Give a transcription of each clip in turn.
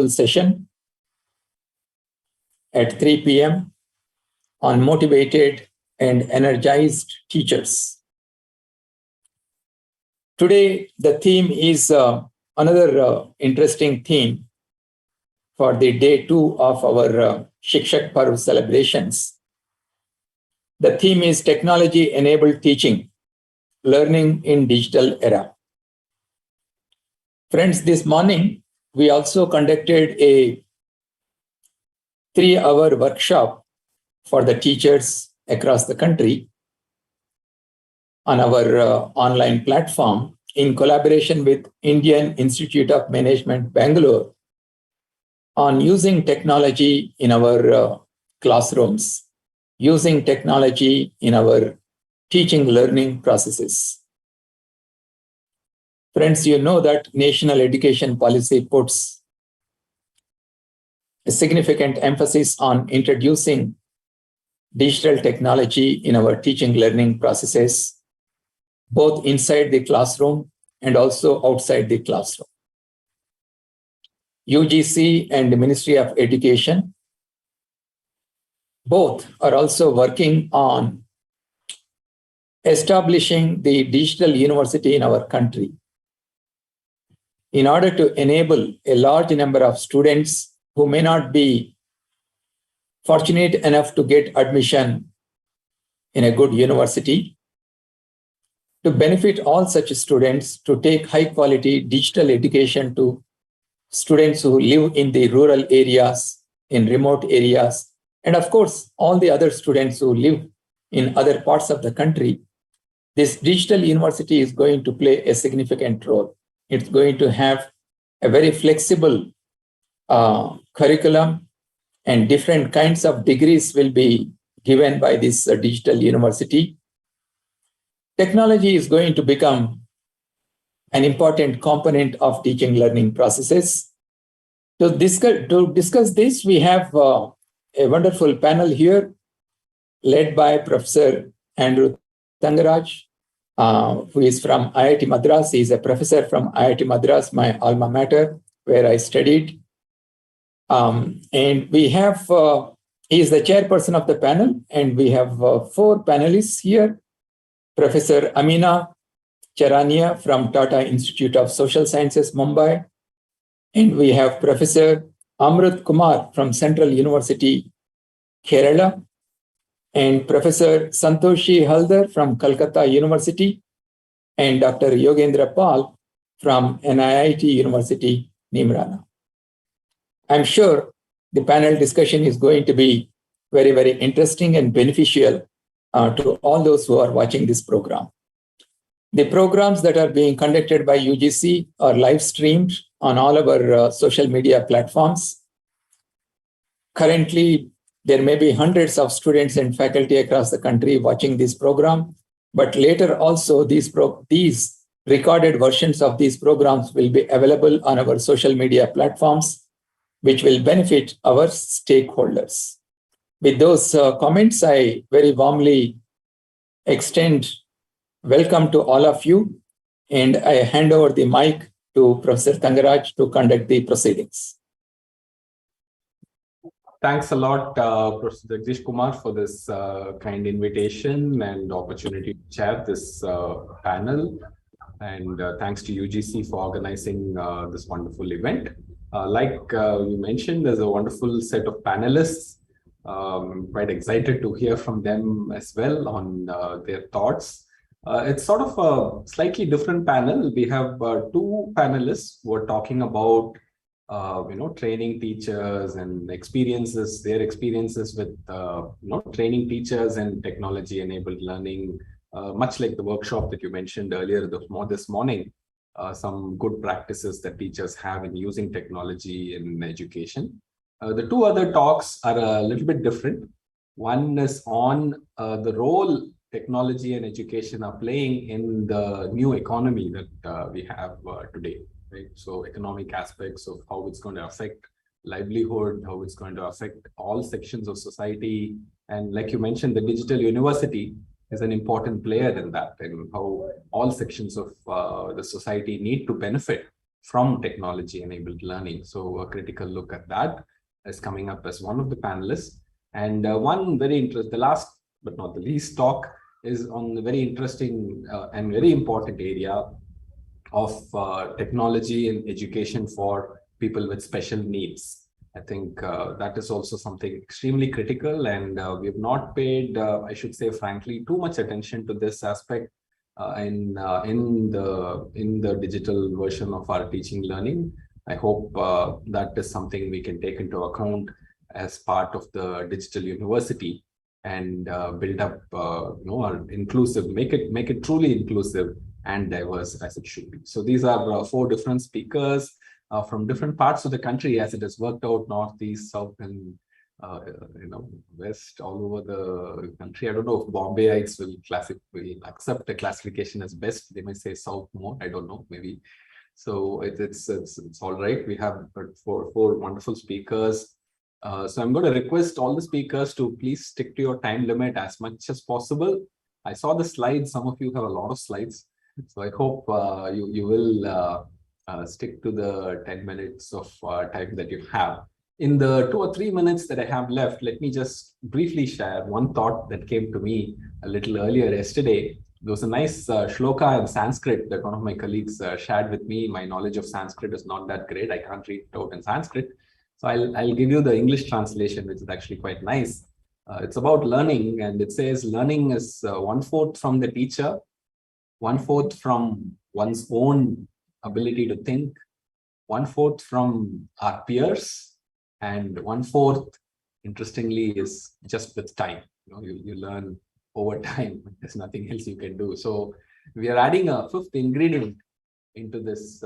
session at 3 p.m. on motivated and energized teachers. Today, the theme is another interesting theme for the day 2 of our Shikshak Parv celebrations. The theme is technology-enabled teaching, learning in digital era. Friends, this morning, we also conducted a 3-hour workshop for the teachers across the country on our online platform in collaboration with Indian Institute of Management, Bangalore, on using technology in our classrooms, using technology in our teaching learning processes. Friends, you know that national education policy puts a significant emphasis on introducing digital technology in our teaching learning processes, both inside the classroom and also outside the classroom. UGC and the Ministry of Education both are also working on establishing the digital university in our country in order to enable a large number of students who may not be fortunate enough to get admission in a good university, to benefit all such students to take high quality digital education to students who live in the rural areas, in remote areas, and of course, all the other students who live in other parts of the country. This digital university is going to play a significant role. It's going to have a very flexible curriculum, and different kinds of degrees will be given by this digital university. Technology is going to become an important component of teaching learning processes. To discuss this, we have a wonderful panel here led by Professor Andrew Tangaraj, who is from IIT Madras. He is a professor from IIT Madras, my alma mater, where I studied. And we have, he is the chairperson of the panel, and we have 4 panelists here. Professor Amina Charania from Tata Institute of Social Sciences, Mumbai. And we have Professor Amruth Kumar from Central University, Kerala. And Professor Santoshi Haldar from Calcutta University. And Dr. Yogendra Paul from NIIT University, Nimrana. I'm sure the panel discussion is going to be very, very interesting and beneficial to all those who are watching this program. The programs that are being conducted by UGC are live streamed on all of our social media platforms. Currently, there may be hundreds of students and faculty across the country watching this program, but later also these recorded versions of these programs will be available on our social media platforms, which will benefit our stakeholders. With those comments, I very warmly extend welcome to all of you, and I hand over the mic to Professor Tangaraj to conduct the proceedings. Thanks a lot, Professor Jagdish Kumar, for this kind invitation and opportunity to chair this panel. And thanks to UGC for organizing this wonderful event. Like you mentioned, there's a wonderful set of panelists. I'm quite excited to hear from them as well on their thoughts. It's sort of a slightly different panel. We have 2 panelists who are talking about training teachers and experiences, their experiences with training teachers and technology-enabled learning, much like the workshop that you mentioned earlier this morning. Some good practices that teachers have in using technology in education. The 2 other talks are a little bit different. One is on the role technology and education are playing in the new economy that we have today, right? So economic aspects of how it's going to affect livelihood, how it's going to affect all sections of society. And like you mentioned, the digital university is an important player in that, and how all sections of the society need to benefit from technology-enabled learning. So a critical look at that is coming up as one of the panelists. And one very interesting, the last but not the least talk is on the very interesting and very important area of technology and education for people with special needs. I think that is also something extremely critical, and we have not paid, I should say, frankly, too much attention to this aspect in the digital version of our teaching learning. I hope that is something we can take into account as part of the digital university and build up, our inclusive, make it truly inclusive and diverse as it should be. So these are 4 different speakers from different parts of the country, as it has worked out: north, east, south, and west, all over the country. I don't know if Bombayites will accept the classification as best. They might say south more. I don't know, maybe. So it's all right. We have four wonderful speakers. So I'm going to request all the speakers to please stick to your time limit as much as possible. I saw the slides. Some of you have a lot of slides. So I hope you will stick to the 10 minutes of time that you have. In the 2 or 3 minutes that I have left, let me just briefly share one thought that came to me a little earlier yesterday. There was a nice shloka in Sanskrit that one of my colleagues shared with me. My knowledge of Sanskrit is not that great. I can't read it out in Sanskrit. So I'll give you the English translation, which is actually quite nice. It's about learning, and it says learning is 1/4 from the teacher, 1/4 from one's own ability to think, 1/4 from our peers, and 1/4, interestingly, is just with time. You learn over time. There's nothing else you can do. So we are adding a 5th ingredient into this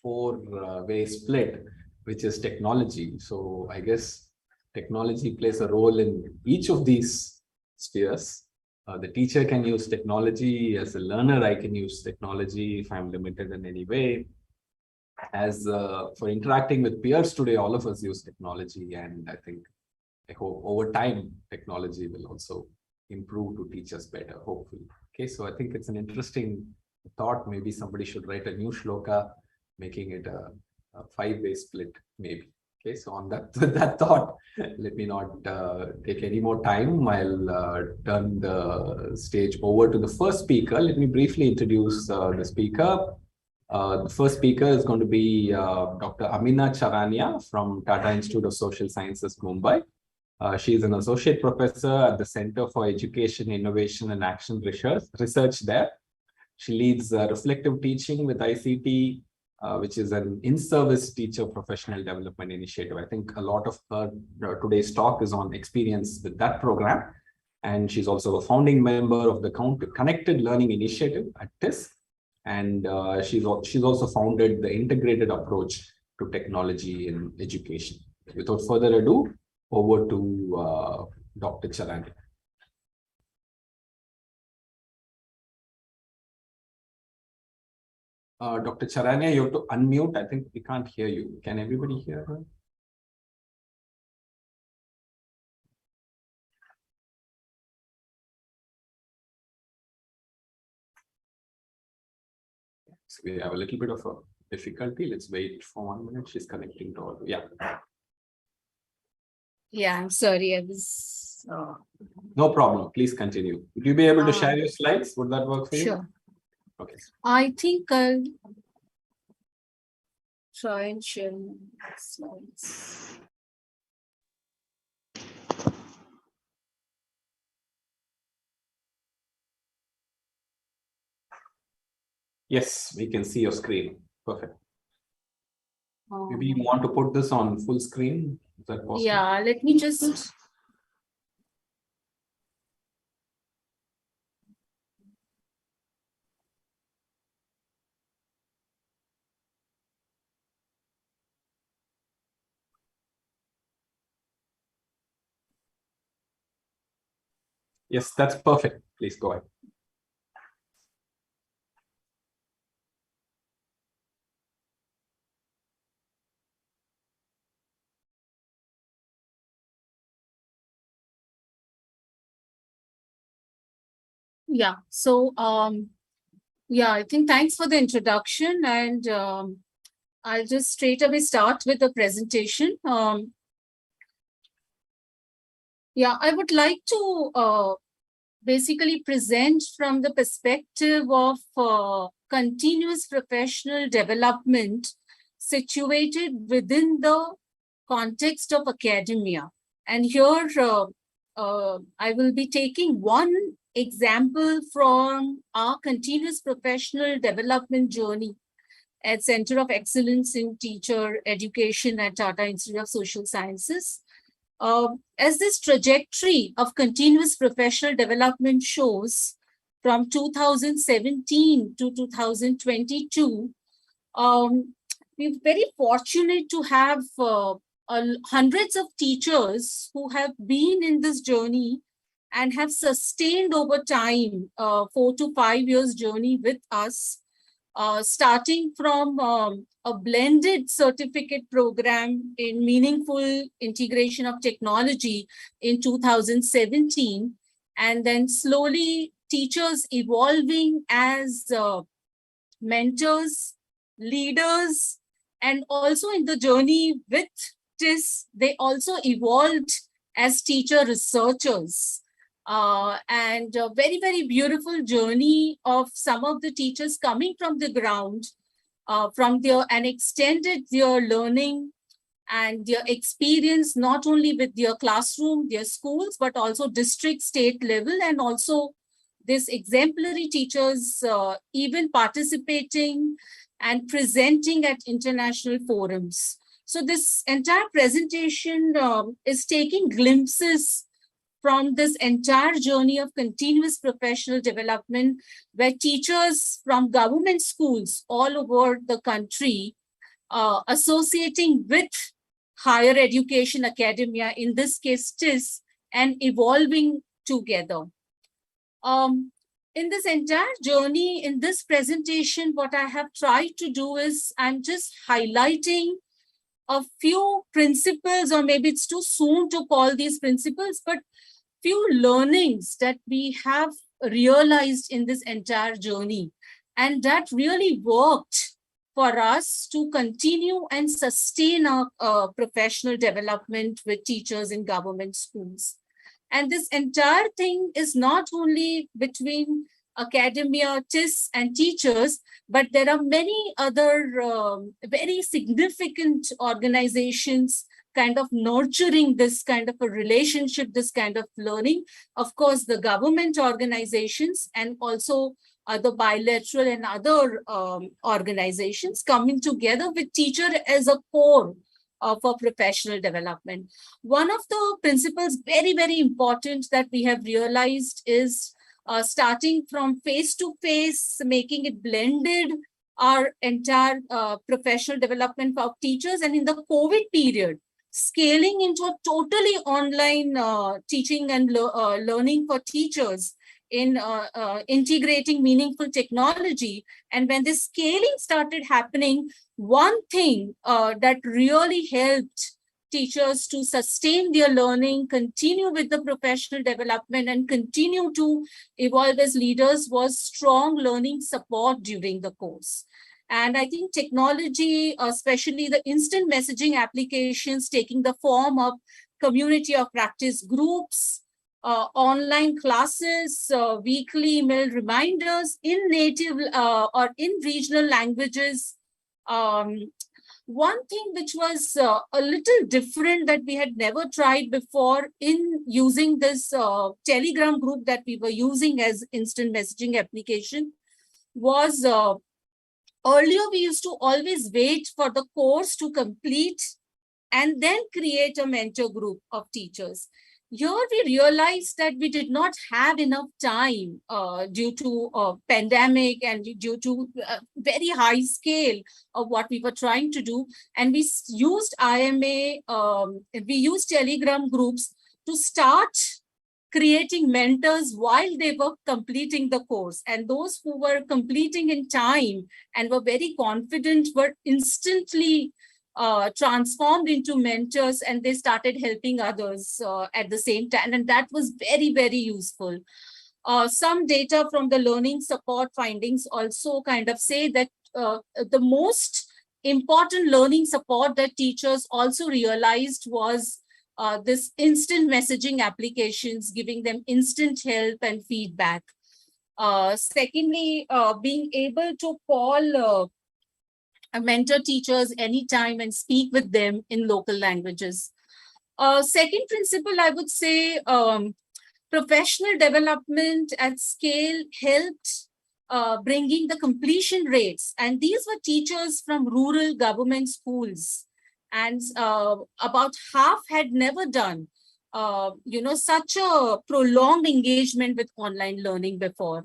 4-way split, which is technology. So I guess technology plays a role in each of these spheres. The teacher can use technology. As a learner, I can use technology if I'm limited in any way. As for interacting with peers today, all of us use technology, and I hope over time technology will also improve to teach us better, hopefully. Okay, so I think it's an interesting thought. Maybe somebody should write a new shloka, making it a 5-way split, maybe. Okay, so on that thought, let me not take any more time. I'll turn the stage over to the first speaker. Let me briefly introduce the speaker. The first speaker is going to be Dr. Amina Charania from Tata Institute of Social Sciences, Mumbai. She is an associate professor at the Center for Education, Innovation and Action Research there. She leads reflective teaching with ICT, which is an in-service teacher professional development initiative. I think a lot of her today's talk is on experience with that program. And she's also a founding member of the Connected Learning Initiative at TIS. And she's also founded the integrated approach to technology in education. Without further ado, over to Dr. Charania. Dr. Charania, you have to unmute. I think we can't hear you. Can everybody hear her? So we have a little bit of a difficulty. Let's wait for 1 minute. She's connecting to all. Yeah. Yeah, I'm sorry. I was. No problem. Please continue. Would you be able to share your slides? Would that work for you? Sure. Okay. I think I'll try and share my slides. Yes, we can see your screen. Perfect. Maybe you want to put this on full screen? Is that possible? Yeah, let me just. Yes, that's perfect. Please go ahead. Yeah. So, yeah, I think thanks for the introduction. And I'll just straight away start with the presentation. I would like to basically present from the perspective of continuous professional development situated within the context of academia. And here I will be taking one example from our continuous professional development journey at Center of Excellence in Teacher Education at Tata Institute of Social Sciences. As this trajectory of continuous professional development shows, from 2017 to 2022, we're very fortunate to have hundreds of teachers who have been in this journey and have sustained over time 4 to 5 years journey with us, starting from a blended certificate program in meaningful integration of technology in 2017, and then slowly teachers evolving as mentors, leaders, and also in the journey with TIS, they also evolved as teacher researchers. And a very, very beautiful journey of some of the teachers coming from the ground, and extended their learning and their experience, not only with their classroom, their schools, but also district, state level, and also this exemplary teachers even participating and presenting at international forums. So this entire presentation is taking glimpses from this entire journey of continuous professional development, where teachers from government schools all over the country associating with higher education academia, in this case TIS, and evolving together. In this entire journey, in this presentation, what I have tried to do is I'm just highlighting a few principles, or maybe it's too soon to call these principles, but few learnings that we have realized in this entire journey, and that really worked for us to continue and sustain our professional development with teachers in government schools. And this entire thing is not only between academia, TIS, and teachers, but there are many other very significant organizations kind of nurturing this kind of a relationship, this kind of learning. Of course, the government organizations and also other bilateral and other organizations coming together with teacher as a core for professional development. One of the principles very, very important that we have realized is starting from face-to-face, making it blended, our entire professional development for teachers. And in the COVID period, scaling into a totally online teaching and learning for teachers in integrating meaningful technology. And when this scaling started happening, one thing that really helped teachers to sustain their learning, continue with the professional development, and continue to evolve as leaders was strong learning support during the course. And I think technology, especially the instant messaging applications, taking the form of community of practice groups, online classes, weekly email reminders in native or in regional languages. One thing which was a little different that we had never tried before in using this Telegram group that we were using as instant messaging application was earlier we used to always wait for the course to complete and then create a mentor group of teachers. Here we realized that we did not have enough time due to pandemic and due to very high scale of what we were trying to do. And we used IMA, we used Telegram groups to start creating mentors while they were completing the course. And those who were completing in time and were very confident were instantly transformed into mentors, and they started helping others at the same time. And that was very, very useful. Some data from the learning support findings also kind of say that the most important learning support that teachers also realized was this instant messaging applications, giving them instant help and feedback. Secondly, being able to call mentor teachers anytime and speak with them in local languages. Second principle, I would say, professional development at scale helped bringing the completion rates. And these were teachers from rural government schools. And about half had never done, such a prolonged engagement with online learning before.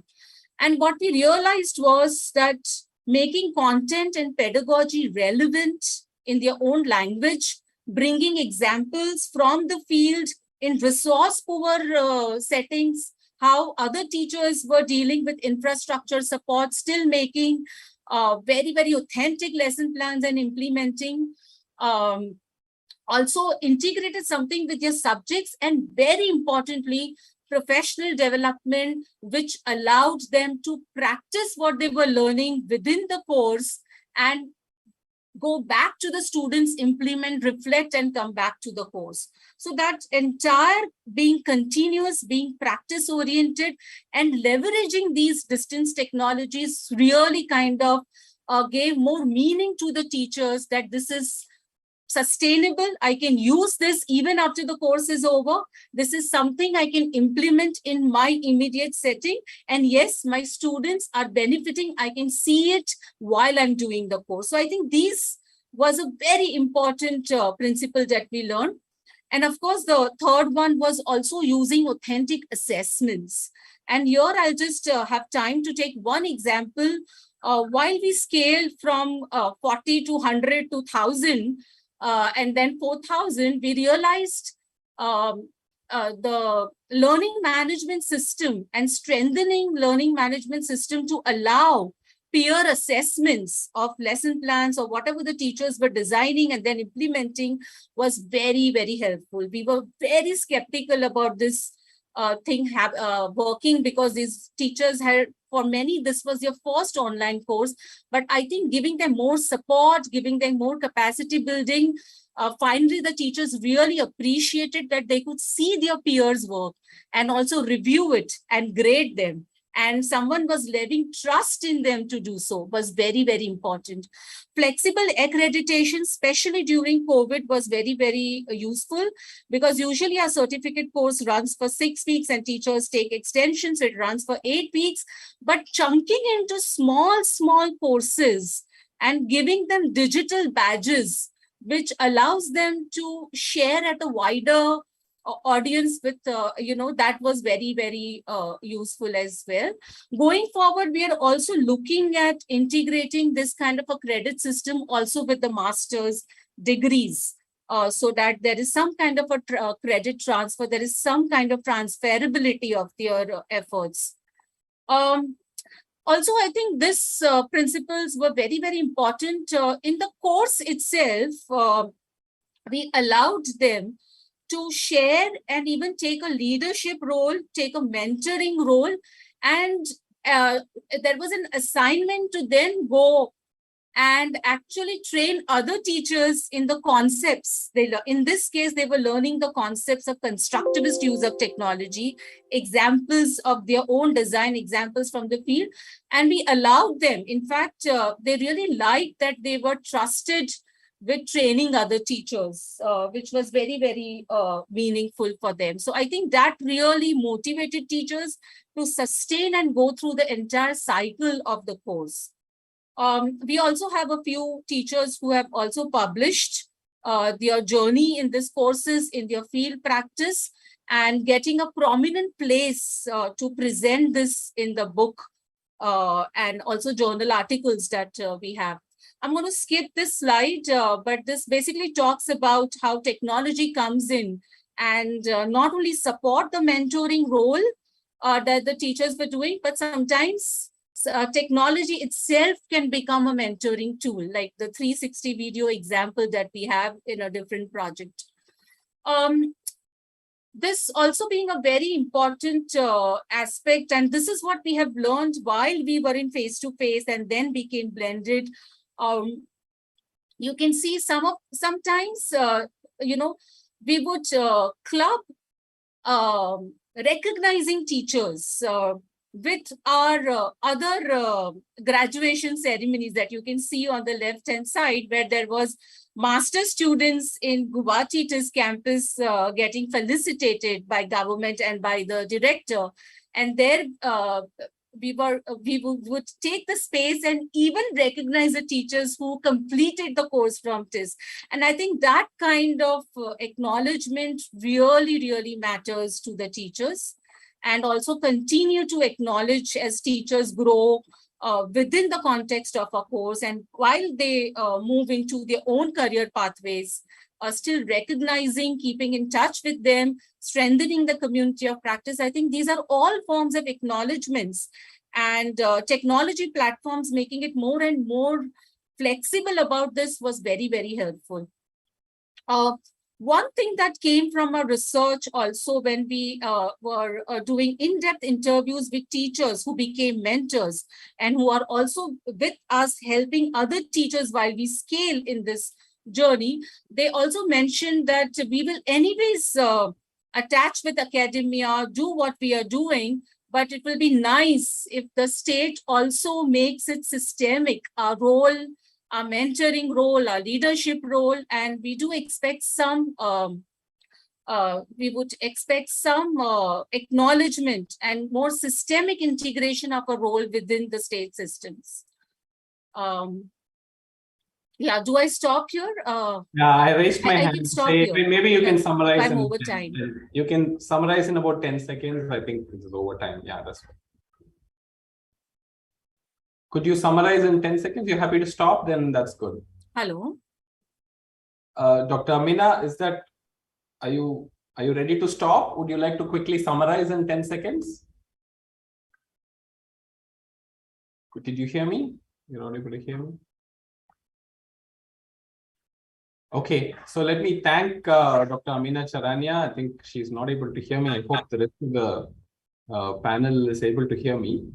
And what we realized was that making content and pedagogy relevant in their own language, bringing examples from the field in resource-poor settings, how other teachers were dealing with infrastructure support, still making very, very authentic lesson plans and implementing. Also integrated something with their subjects, and very importantly, professional development, which allowed them to practice what they were learning within the course and go back to the students, implement, reflect, and come back to the course. So that entire being continuous, being practice-oriented, and leveraging these distance technologies really kind of gave more meaning to the teachers that this is sustainable. I can use this even after the course is over. This is something I can implement in my immediate setting. And yes, my students are benefiting. I can see it while I'm doing the course. So I think this was a very important principle that we learned. And of course, the third one was also using authentic assessments. And here I'll just have time to take one example. While we scaled from 40 to 100 to 1,000, and then 4,000, we realized the learning management system and strengthening learning management system to allow peer assessments of lesson plans or whatever the teachers were designing and then implementing was very, very helpful. We were very skeptical about this thing working because these teachers had, for many, this was their first online course. But I think giving them more support, giving them more capacity building, finally the teachers really appreciated that they could see their peers' work and also review it and grade them. And someone was leaving trust in them to do so was very, very important. Flexible accreditation, especially during COVID, was very, very useful because usually our certificate course runs for 6 weeks and teachers take extensions. So it runs for 8 weeks, but chunking into small courses and giving them digital badges, which allows them to share at a wider audience with, that was very, very useful as well. Going forward, we are also looking at integrating this kind of a credit system also with the master's degrees, so that there is some kind of a credit transfer, there is some kind of transferability of their efforts. Also, I think these principles were very, very important. In the course itself, we allowed them to share and even take a leadership role, take a mentoring role. And there was an assignment to then go and actually train other teachers in the concepts. In this case, they were learning the concepts of constructivist use of technology, examples of their own design, examples from the field. And we allowed them, in fact, they really liked that they were trusted with training other teachers, which was very, very meaningful for them. So I think that really motivated teachers to sustain and go through the entire cycle of the course. We also have a few teachers who have also published their journey in these courses in their field practice and getting a prominent place to present this in the book and also journal articles that we have. I'm going to skip this slide, but this basically talks about how technology comes in and not only support the mentoring role that the teachers were doing, but sometimes technology itself can become a mentoring tool, like the 360 video example that we have in a different project. This also being a very important aspect, and this is what we have learned while we were in face-to-face and then became blended. you can see sometimes, we would club recognizing teachers with our other graduation ceremonies that you can see on the left-hand side, where there was master students in Guwahati's campus getting felicitated by government and by the director. And there we would take the space and even recognize the teachers who completed the course from TIS. And I think that kind of acknowledgement really, really matters to the teachers, and also continue to acknowledge as teachers grow within the context of a course, and while they move into their own career pathways, still recognizing, keeping in touch with them, strengthening the community of practice. I think these are all forms of acknowledgements, and technology platforms making it more and more flexible about this was very, very helpful. One thing that came from our research also, when we were doing in-depth interviews with teachers who became mentors and who are also with us helping other teachers while we scale in this journey, they also mentioned that we will anyways attach with academia, do what we are doing, but it will be nice if the state also makes it systemic, our role, our mentoring role, our leadership role, and we do expect some, we would expect some acknowledgement and more systemic integration of a role within the state systems. Yeah, do I stop here? Yeah, I raised my hand. I can stop here. Maybe you can summarize. I'm over time. You can summarize in about 10 seconds. I think this is over time. Yeah, that's right. Could you summarize in 10 seconds? You're happy to stop? Then that's good. Hello. Dr. Amina, are you ready to stop? Would you like to quickly summarize in 10 seconds? Did you hear me? You're not able to hear me? Okay, so let me thank Dr. Amina Charania. I think she's not able to hear me. I hope the rest of the panel is able to hear me.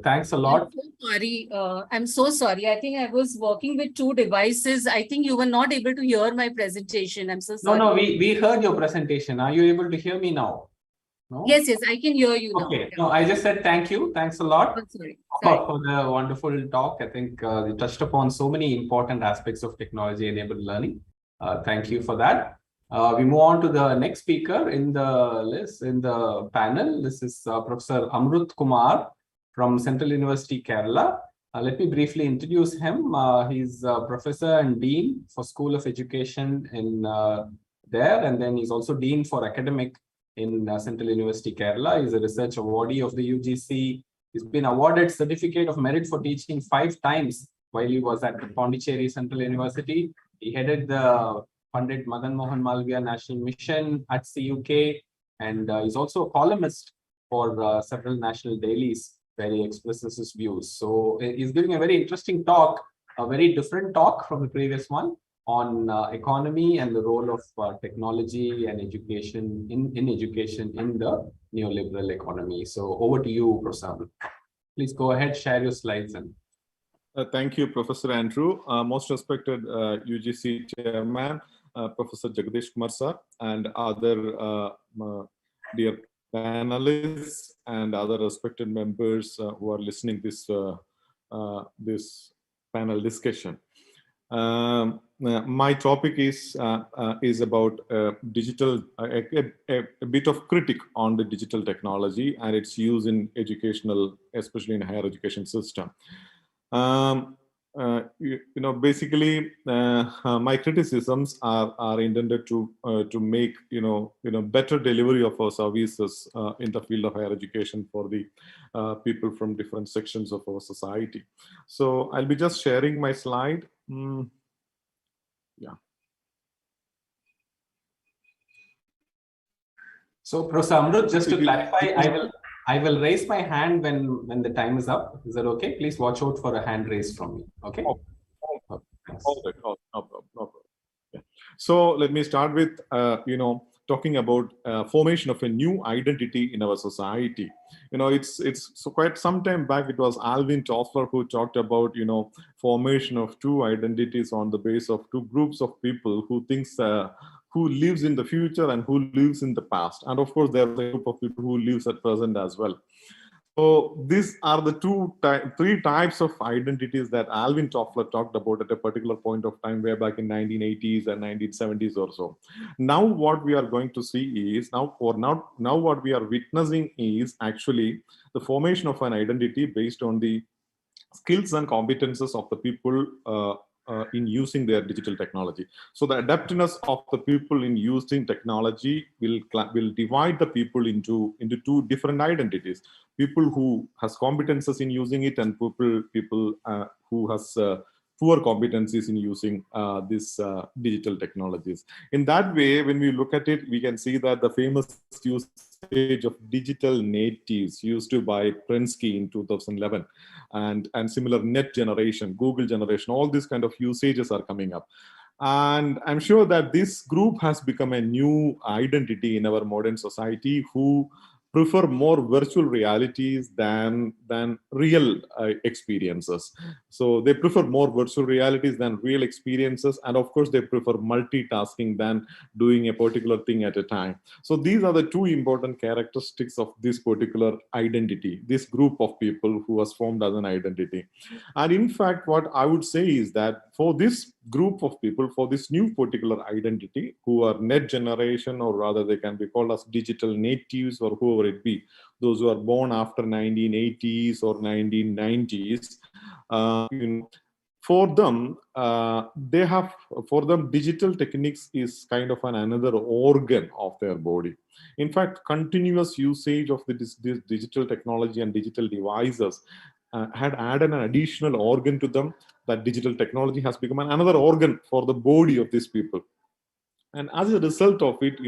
Thanks a lot. I'm so sorry. I'm so sorry. I think I was working with two devices. I think you were not able to hear my presentation. I'm so sorry. No, we heard your presentation. Are you able to hear me now? No? Yes, I can hear you now. Okay, no, I just said thank you. Thanks a lot Sorry. for the wonderful talk. I think you touched upon so many important aspects of technology-enabled learning. Thank you for that. We move on to the next speaker in the list, in the panel. This is Professor Amruth Kumar from Central University, Kerala. Let me briefly introduce him. He's a professor and dean for School of Education in there, and then he's also dean for academic in Central University, Kerala. He's a research awardee of the UGC. He's been awarded Certificate of Merit for Teaching 5 times while he was at Pondicherry Central University. He headed the Pandit Madan Mohan Malviya National Mission at CUK, and he's also a columnist for several national dailies where he expresses his views. So he's giving a very interesting talk, a very different talk from the previous one, on economy and the role of technology and education in education in the neoliberal economy. So over to you, Prasad. Please go ahead, share your slides. And thank you, Professor Andrew. Most respected UGC Chairman, Professor Jagdish Kumar sir, and other dear panelists and other respected members who are listening this this panel discussion. My topic is about digital, a bit of critique on the digital technology and its use in educational, especially in higher education system. Basically, my criticisms are intended to make better delivery of our services in the field of higher education for the people from different sections of our society. So I'll be just sharing my slide. Yeah. So, Professor Amruth, just to clarify, I will raise my hand when the time is up. Is that okay? Please watch out for a hand raise from me. Okay. No problem. Yeah. So let me start with talking about formation of a new identity in our society. It's so quite some time back, it was Alvin Toffler who talked about, formation of two identities on the base of two groups of people who thinks who lives in the future and who lives in the past. And of course, there is a group of people who lives at present as well. So these are the three types of identities that Alvin Toffler talked about at a particular point of time, way back in 1980s and 1970s or so. Now what we are going to see is, now what we are witnessing is actually the formation of an identity based on the skills and competences of the people in using their digital technology. So the adaptiveness of the people in using technology will divide the people into two different identities: people who has competences in using it, and people who has poor competencies in using these digital technologies. In that way, when we look at it, we can see that the famous usage of digital natives used by Prensky in 2011, and similar net generation, Google generation, all these kind of usages are coming up. And I'm sure that this group has become a new identity in our modern society, who prefer more virtual realities than real experiences. So they prefer more virtual realities than real experiences, and of course they prefer multitasking than doing a particular thing at a time. So these are the two important characteristics of this particular identity, this group of people who was formed as an identity. And in fact, what I would say is that for this group of people, for this new particular identity, who are net generation, or rather they can be called as digital natives, or whoever it be, those who are born after 1980s or 1990s, for them, for them, digital techniques is kind of another organ of their body. In fact, continuous usage of this digital technology and digital devices had added an additional organ to them. That digital technology has become another organ for the body of these people. And as a result of it,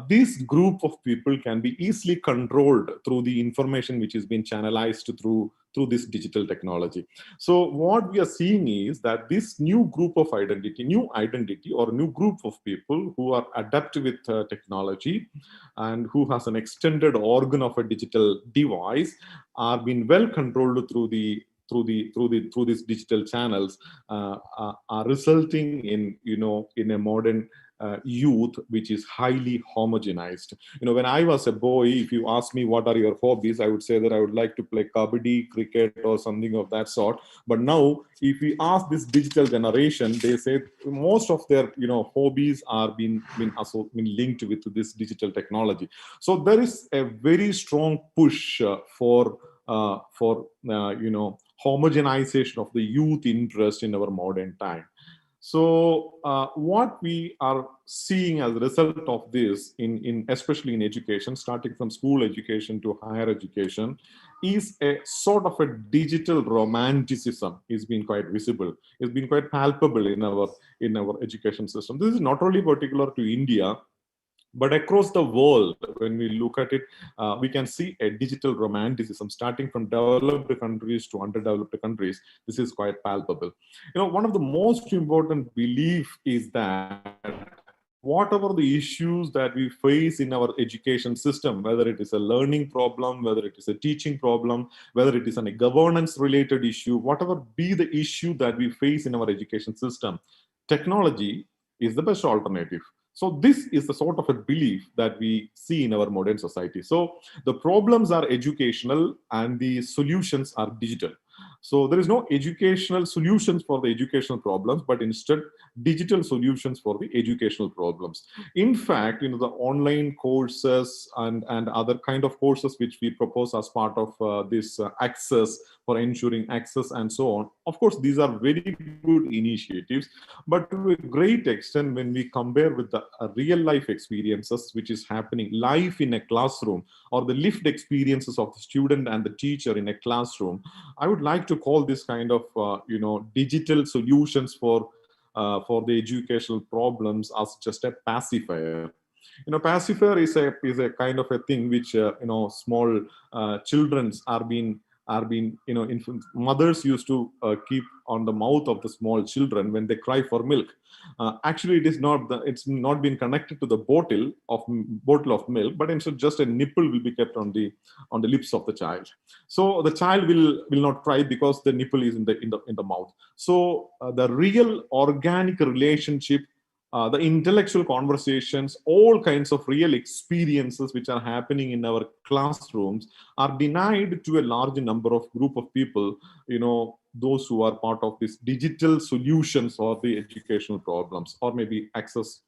this group of people can be easily controlled through the information which is being channelized through this digital technology. So what we are seeing is that this new group of new identity or new group of people who are adept with technology and who has an extended organ of a digital device are being well controlled through these digital channels, are resulting in a modern youth which is highly homogenized. When I was a boy, if you ask me what are your hobbies, I would say that I would like to play kabaddi, cricket, or something of that sort. But now, if we ask this digital generation, they say most of their hobbies are being linked with this digital technology. So there is a very strong push for homogenization of the youth interest in our modern time. So what we are seeing as a result of this, especially in education, starting from school education to higher education, is a sort of a digital romanticism. Is being quite visible. It's been quite palpable in our education system. This is not only particular to India, but across the world. When we look at it, we can see a digital romanticism starting from developed countries to underdeveloped countries. This is quite palpable. One of the most important belief is that whatever the issues that we face in our education system, whether it is a learning problem, whether it is a teaching problem, whether it is a governance related issue, whatever be the issue that we face in our education system, technology is the best alternative. So this is the sort of a belief that we see in our modern society. So the problems are educational and the solutions are digital. So there is no educational solutions for the educational problems, but instead digital solutions for the educational problems. In fact, the online courses and other kind of courses which we propose as part of this access, for ensuring access and so on. Of course, these are very good initiatives, but to a great extent, when we compare with the real life experiences which is happening live in a classroom, or the lived experiences of the student and the teacher in a classroom, I would like to call this kind of digital solutions for the educational problems as just a pacifier. Pacifier is a kind of a thing which small children are being are being, mothers used to keep on the mouth of the small children when they cry for milk. Actually, it's not been connected to the bottle of milk, but instead just a nipple will be kept on the lips of the child. So the child will not cry because the nipple is in the mouth. So the real organic relationship, the intellectual conversations, all kinds of real experiences which are happening in our classrooms are denied to a large number of group of people, those who are part of these digital solutions or the educational problems, or maybe access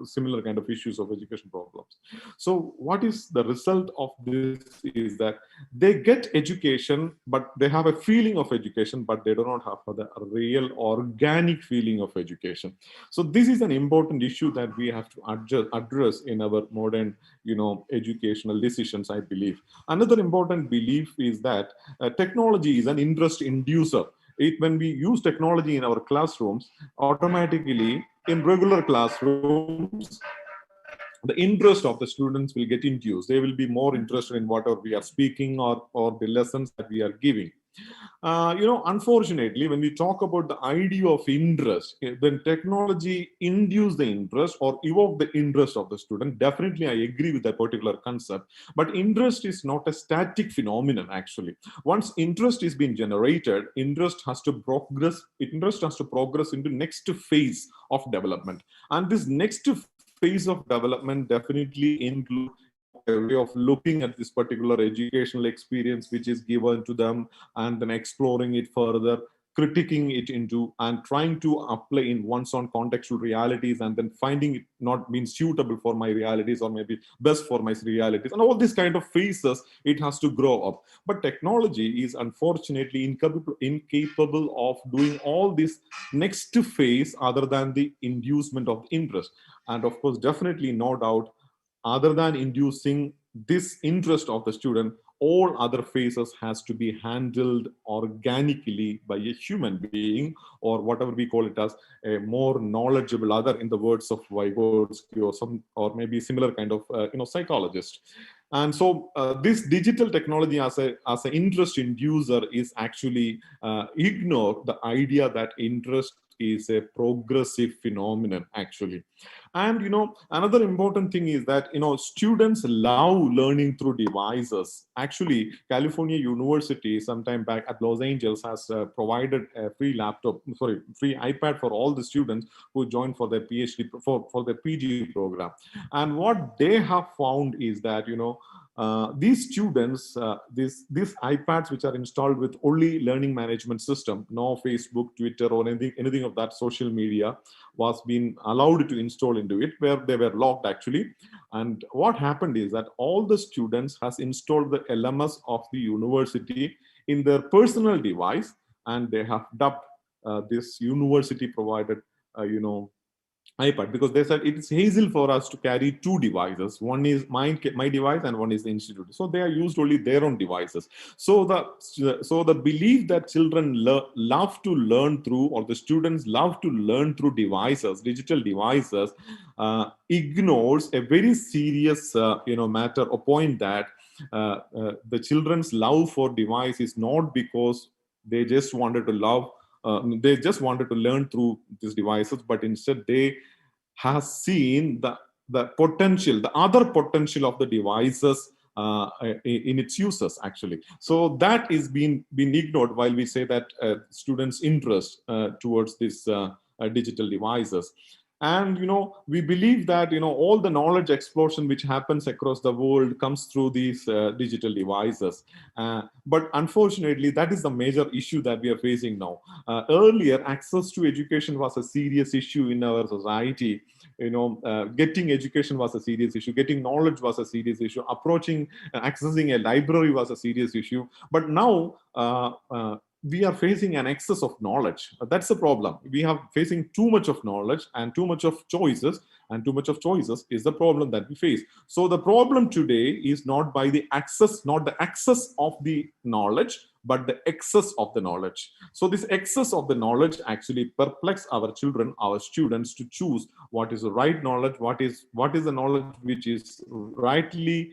similar kind of issues of education problems. So what is the result of this is that they get education, but they have a feeling of education, but they do not have the real organic feeling of education. So this is an important issue that we have to address in our modern, educational decisions, I believe. Another important belief is that technology is an interest inducer. When we use technology in our classrooms, automatically in regular classrooms, the interest of the students will get induced. They will be more interested in whatever we are speaking or the lessons that we are giving. Unfortunately, when we talk about the idea of interest, when technology induce the interest or evoke the interest of the student, definitely I agree with that particular concept. But interest is not a static phenomenon, actually. Once interest is being generated, interest has to progress into next phase of development. And this next phase of development definitely include a way of looking at this particular educational experience which is given to them, and then exploring it further, critiquing it into and trying to apply in one's own contextual realities, and then finding it not being suitable for my realities or maybe best for my realities, and all these kind of phases it has to grow up. But technology is unfortunately incapable of doing all this next phase other than the inducement of interest. And of course, definitely no doubt, other than inducing this interest of the student, all other phases has to be handled organically by a human being, or whatever we call it as a more knowledgeable other, in the words of Vygotsky or maybe similar kind of psychologist. And so this digital technology as an interest inducer is actually ignore the idea that interest is a progressive phenomenon, actually. And another important thing is that students love learning through devices. Actually, California University sometime back at Los Angeles has provided a free iPad for all the students who joined for their PhD for their PG program. And what they have found is that these students, these iPads which are installed with only learning management system, no Facebook, Twitter, or anything of that social media was being allowed to install into it, where they were locked actually. And what happened is that all the students has installed the LMS of the university in their personal device, and they have dubbed this university provided iPad, because they said it is hassle for us to carry two devices. One is my device and one is the institute. So they are used only their own devices. So the belief that children love to learn through, or the students love to learn through devices, digital devices, ignores a very serious matter or point, that the children's love for device is not because they just wanted to learn through these devices, but instead they have seen the potential, the other potential of the devices in its uses, actually. So that is being ignored while we say that students' interest towards these digital devices. And we believe that all the knowledge explosion which happens across the world comes through these digital devices. But unfortunately, that is the major issue that we are facing now. Earlier, access to education was a serious issue in our society. Getting education was a serious issue. Getting knowledge was a serious issue. Accessing a library was a serious issue. But now, we are facing an excess of knowledge. That's the problem. We are facing too much of knowledge and too much of choices, and too much of choices is the problem that we face. So the problem today is not the access of the knowledge, but the excess of the knowledge. So this excess of the knowledge actually perplex our children, our students, to choose what is the right knowledge, what is the knowledge which is rightly,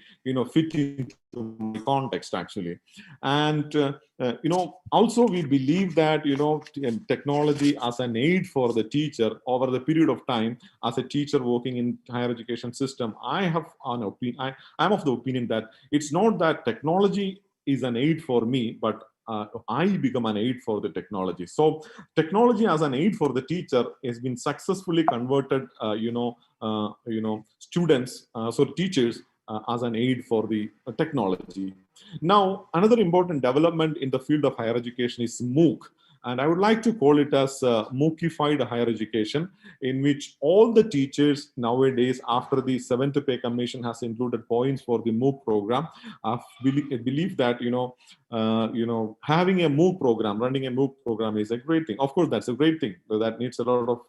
fit into my context actually. And also we believe that technology as an aid for the teacher over the period of time. As a teacher working in higher education system, I have an opinion. I'm of the opinion that it's not that technology is an aid for me, but I become an aid for the technology. So technology as an aid for the teacher has been successfully converted, students, teachers as an aid for the technology. Now, another important development in the field of higher education is MOOC. And I would like to call it as MOOCified higher education, in which all the teachers nowadays, after the 7th Pay Commission has included points for the MOOC program, I believe that having a MOOC program, running a MOOC program is a great thing. Of course, that's a great thing. That needs a lot of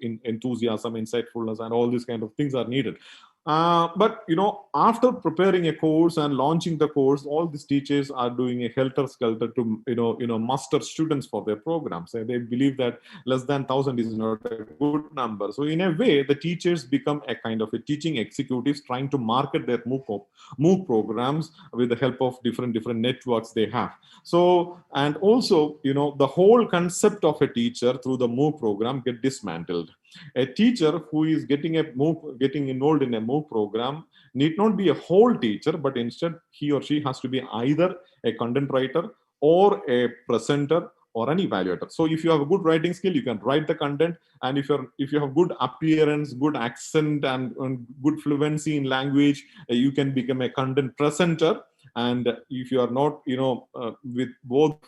enthusiasm, insightfulness, and all these kind of things are needed. But after preparing a course and launching the course, all these teachers are doing a helter-skelter to muster students for their programs. And they believe that less than 1,000 is not a good number. So in a way, the teachers become a kind of a teaching executives trying to market their MOOC programs with the help of different networks they have. So, and also the whole concept of a teacher through the MOOC program get dismantled. A teacher who is getting involved in a MOOC program need not be a whole teacher, but instead he or she has to be either a content writer or a presenter or an evaluator. So if you have a good writing skill, you can write the content, and if you have good appearance, good accent, and good fluency in language, you can become a content presenter. And if you are not, with both,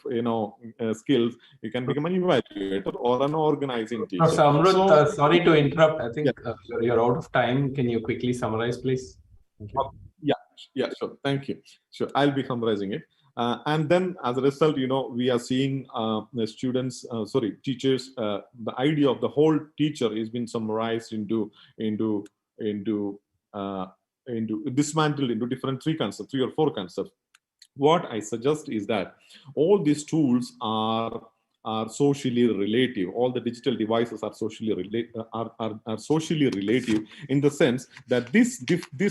skills, you can become an evaluator or an organizing teacher. So Amruth, sorry to interrupt. I think you're out of time. Can you quickly summarize, please? Thank you. Yeah, sure. Thank you. Sure, I'll be summarizing it. And then as a result, we are seeing the teachers, the idea of the whole teacher is being summarized into dismantled into different three or four concepts. What I suggest is that all these tools are socially relative. All the digital devices are socially relative in the sense that this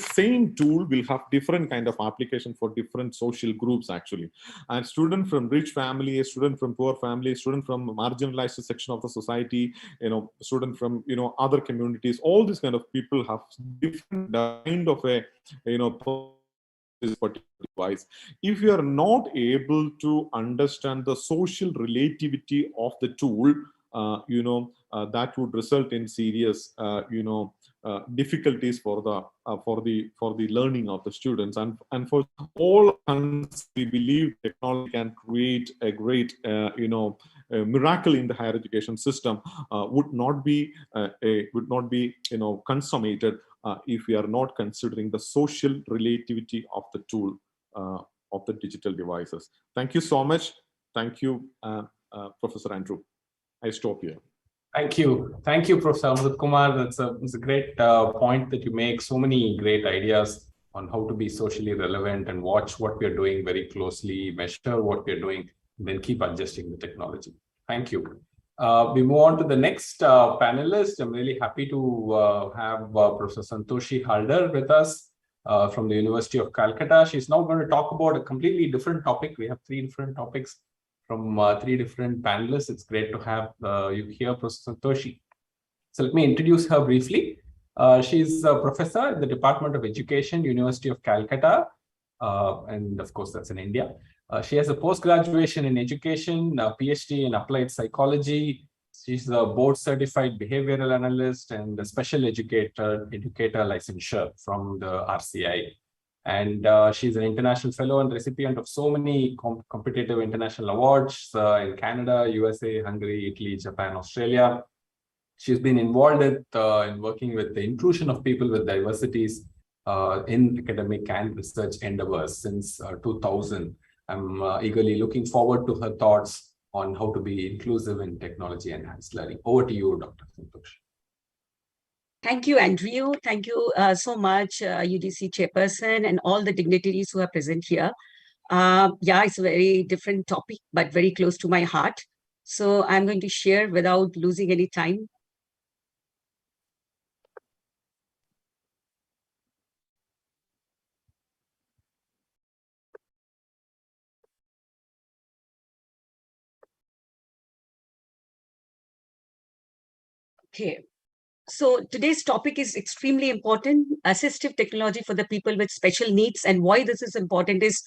same tool will have different kind of application for different social groups actually. And student from rich family, a student from poor family, a student from marginalized section of the society, student from other communities, all these kind of people have different kind of a this particular device. If you are not able to understand the social relativity of the tool, that would result in serious, difficulties for the learning of the students. And for all, we believe technology can create a great, a miracle in the higher education system. Would not be consummated if we are not considering the social relativity of the tool, of the digital devices. Thank you so much. Thank you, Professor Andrew. I stop here. Thank you, Professor Amruth Kumar. It's a great point that you make. So many great ideas on how to be socially relevant and watch what we are doing very closely, measure what we are doing, and then keep adjusting the technology. Thank you. We move on to the next panelist. I'm really happy to have Professor Santoshi Halder with us from the University of Calcutta. She's now going to talk about a completely different topic. We have 3 different topics from 3 different panelists. It's great to have you here, Professor Santoshi. So let me introduce her briefly. She's a professor in the Department of Education, University of Calcutta, and of course that's in India. She has a post-graduation in education, a PhD in applied psychology. She's a board-certified behavioral analyst and a special educator licensure from the RCI. And she's an international fellow and recipient of so many competitive international awards in Canada, USA, Hungary, Italy, Japan, Australia. She's been involved in working with the inclusion of people with diversities in academic and research endeavors since 2000. I'm eagerly looking forward to her thoughts on how to be inclusive in technology-enhanced learning. Over to you, Dr. Santoshi. Thank you, Andrew. Thank you so much, UDC chairperson and all the dignitaries who are present here. Yeah, it's a very different topic, but very close to my heart. So I'm going to share without losing any time. Okay. So today's topic is extremely important, assistive technology for the people with special needs. And why this is important is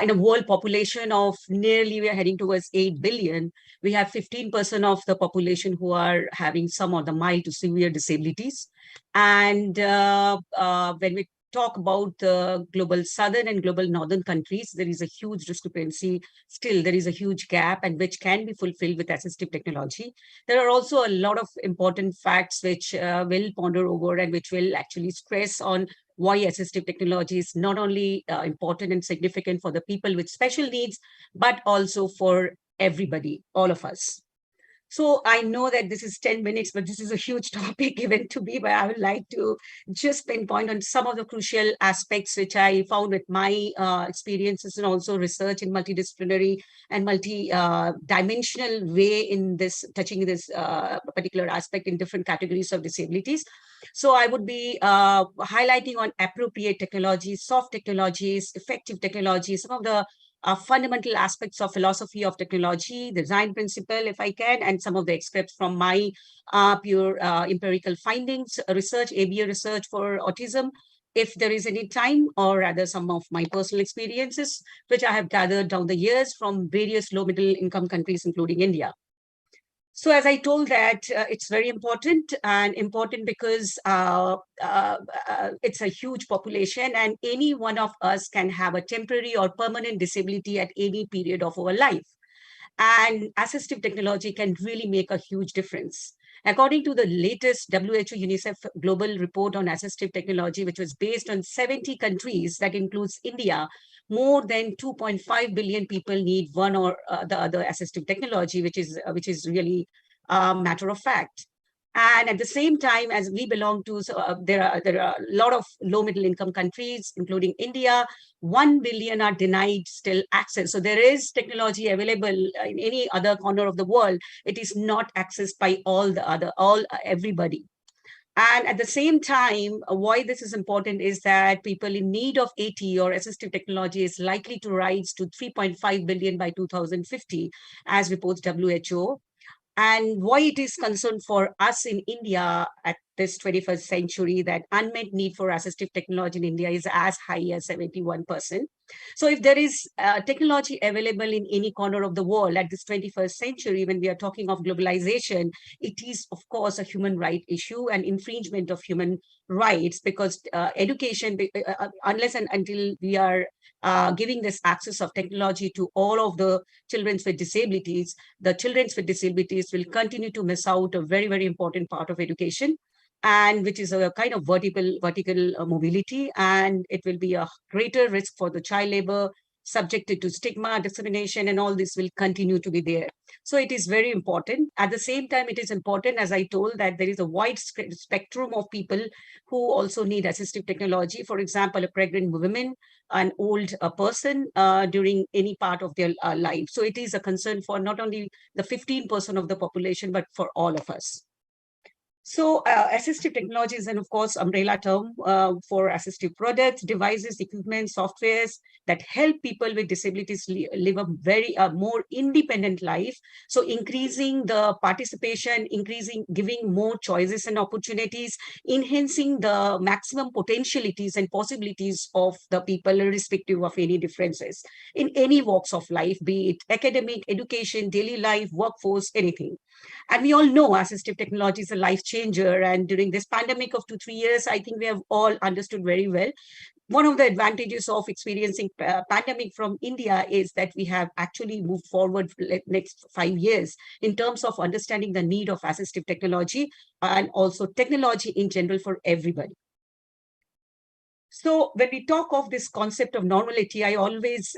in a world population of nearly, we are heading towards 8 billion, we have 15% of the population who are having some of the mild to severe disabilities. And when we talk about the global southern and global northern countries, there is a huge discrepancy. Still, there is a huge gap, and which can be fulfilled with assistive technology. There are also a lot of important facts which will ponder over and which will actually stress on why assistive technology is not only important and significant for the people with special needs, but also for everybody, all of us. So I know that this is 10 minutes, but this is a huge topic given to me, but I would like to just pinpoint on some of the crucial aspects which I found with my experiences and also research in multidisciplinary and multi-dimensional way in this, touching this particular aspect in different categories of disabilities. So I would be highlighting on appropriate technologies, soft technologies, effective technologies, some of the fundamental aspects of philosophy of technology, design principle, if I can, and some of the excerpts from my pure empirical findings, research, ABA research for autism, if there is any time, or rather some of my personal experiences, which I have gathered down the years from various low middle income countries, including India. So as I told that, it's very important, and important because it's a huge population and any one of us can have a temporary or permanent disability at any period of our life. And assistive technology can really make a huge difference. According to the latest WHO UNICEF Global Report on Assistive Technology, which was based on 70 countries, that includes India, more than 2.5 billion people need one or the other assistive technology, which is really a matter of fact. And at the same time, as we belong to, there are a lot of low middle income countries, including India. 1 billion are denied still access. So there is technology available in any other corner of the world. It is not accessed by everybody. And at the same time, why this is important is that people in need of AT or assistive technology is likely to rise to 3.5 billion by 2050, as reports WHO. And why it is concerned for us in India at this 21st century, that unmet need for assistive technology in India is as high as 71%. So if there is technology available in any corner of the world at this 21st century, when we are talking of globalization, it is, of course, a human right issue and infringement of human rights, because education, unless and until we are giving this access of technology to all of the children with disabilities, the children with disabilities will continue to miss out a very, very important part of education, and which is a kind of vertical mobility, and it will be a greater risk for the child labor, subjected to stigma, discrimination, and all this will continue to be there. So it is very important. At the same time, it is important, as I told, that there is a wide spectrum of people who also need assistive technology. For example, a pregnant woman, an old person during any part of their life. So it is a concern for not only the 15% of the population, but for all of us. So assistive technology is, and of course, umbrella term for assistive products, devices, equipment, softwares that help people with disabilities live a very more independent life. So increasing the participation, giving more choices and opportunities, enhancing the maximum potentialities and possibilities of the people, irrespective of any differences in any walks of life, be it academic, education, daily life, workforce, anything. And we all know assistive technology is a life changer. And during this pandemic of 2-3 years, I think we have all understood very well. One of the advantages of experiencing pandemic from India is that we have actually moved forward for the next 5 years in terms of understanding the need of assistive technology and also technology in general for everybody. So when we talk of this concept of normality, I always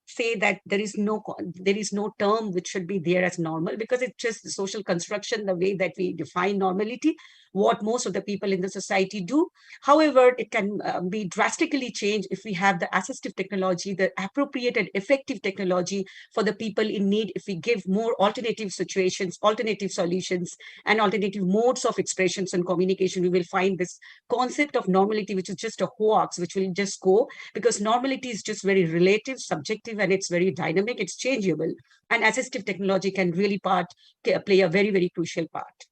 say that there is no term which should be there as normal, because it's just the social construction, the way that we define normality, what most of the people in the society do. However, it can be drastically changed if we have the assistive technology, the appropriate and effective technology for the people in need. If we give more alternative situations, alternative solutions, and alternative modes of expressions and communication, we will find this concept of normality, which is just a hoax, which will just go, because normality is just very relative, subjective, and it's very dynamic, it's changeable. And assistive technology can really play a very, very crucial part.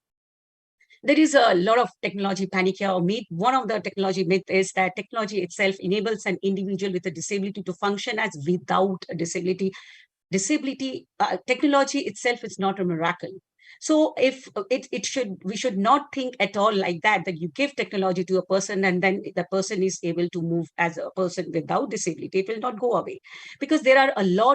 There is a lot of technology panic here, or myth. One of the technology myth is that technology itself enables an individual with a disability to function as without a disability. Technology itself is not a miracle. So if we should not think at all like that you give technology to a person and then the person is able to move as a person without disability. It will not go away, because there are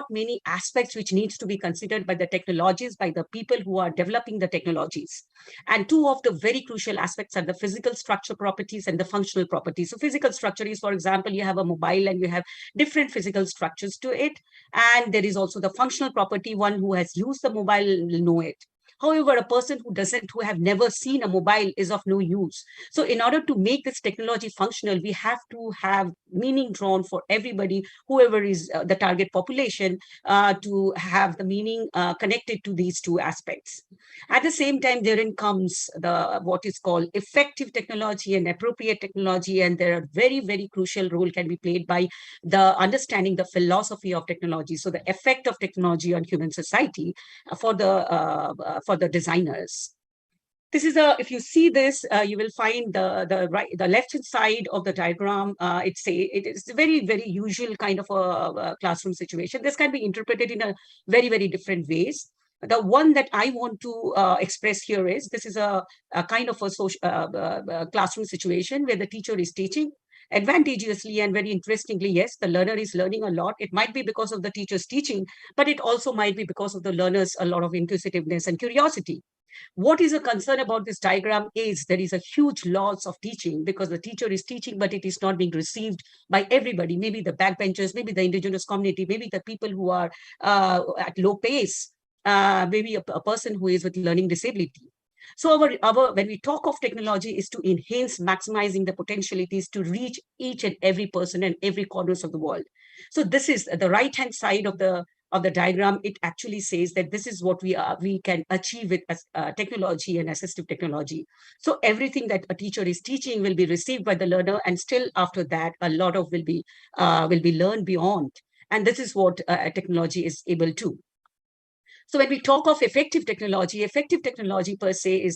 many aspects which needs to be considered by the technologies, by the people who are developing the technologies. And two of the very crucial aspects are the physical structure properties and the functional properties. So physical structure is, for example, you have a mobile and you have different physical structures to it. And there is also the functional property. One who has used the mobile will know it. However, a person who have never seen a mobile is of no use. So in order to make this technology functional, we have to have meaning drawn for everybody, whoever is the target population, to have the meaning connected to these two aspects. At the same time, therein comes what is called effective technology and appropriate technology, and there are very, very crucial role can be played by the understanding the philosophy of technology. So the effect of technology on human society for the designers. This is if you see this, you will find the left hand side of the diagram. It is a very, very usual kind of a classroom situation. This can be interpreted in a very, very different ways. The one that I want to express here is, this is a kind of a classroom situation where the teacher is teaching advantageously and very interestingly. Yes, the learner is learning a lot. It might be because of the teacher's teaching, but it also might be because of the learner's a lot of inquisitiveness and curiosity. What is a concern about this diagram is there is a huge loss of teaching, because the teacher is teaching, but it is not being received by everybody. Maybe the backbenchers, maybe the indigenous community, maybe the people who are at low pace, maybe a person who is with learning disability. So when we talk of technology is to enhance maximizing the potentialities to reach each and every person and every corners of the world. So this is the right hand side of the diagram. It actually says that this is what we can achieve with technology and assistive technology. So everything that a teacher is teaching will be received by the learner, and still after that a lot of will be learned beyond. And this is what technology is able to. So when we talk of effective technology per se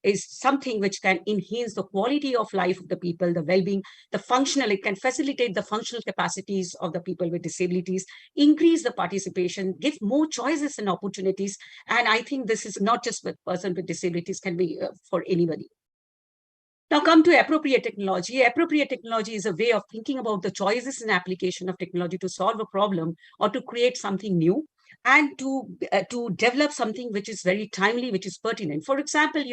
is something which can enhance the quality of life of the people, the well-being, it can facilitate the functional capacities of the people with disabilities, increase the participation, give more choices and opportunities. And I think this is not just with person with disabilities, can be for anybody. Now come to appropriate technology. Appropriate technology is a way of thinking about the choices and application of technology to solve a problem or to create something new, and to develop something which is very timely, which is pertinent. For example,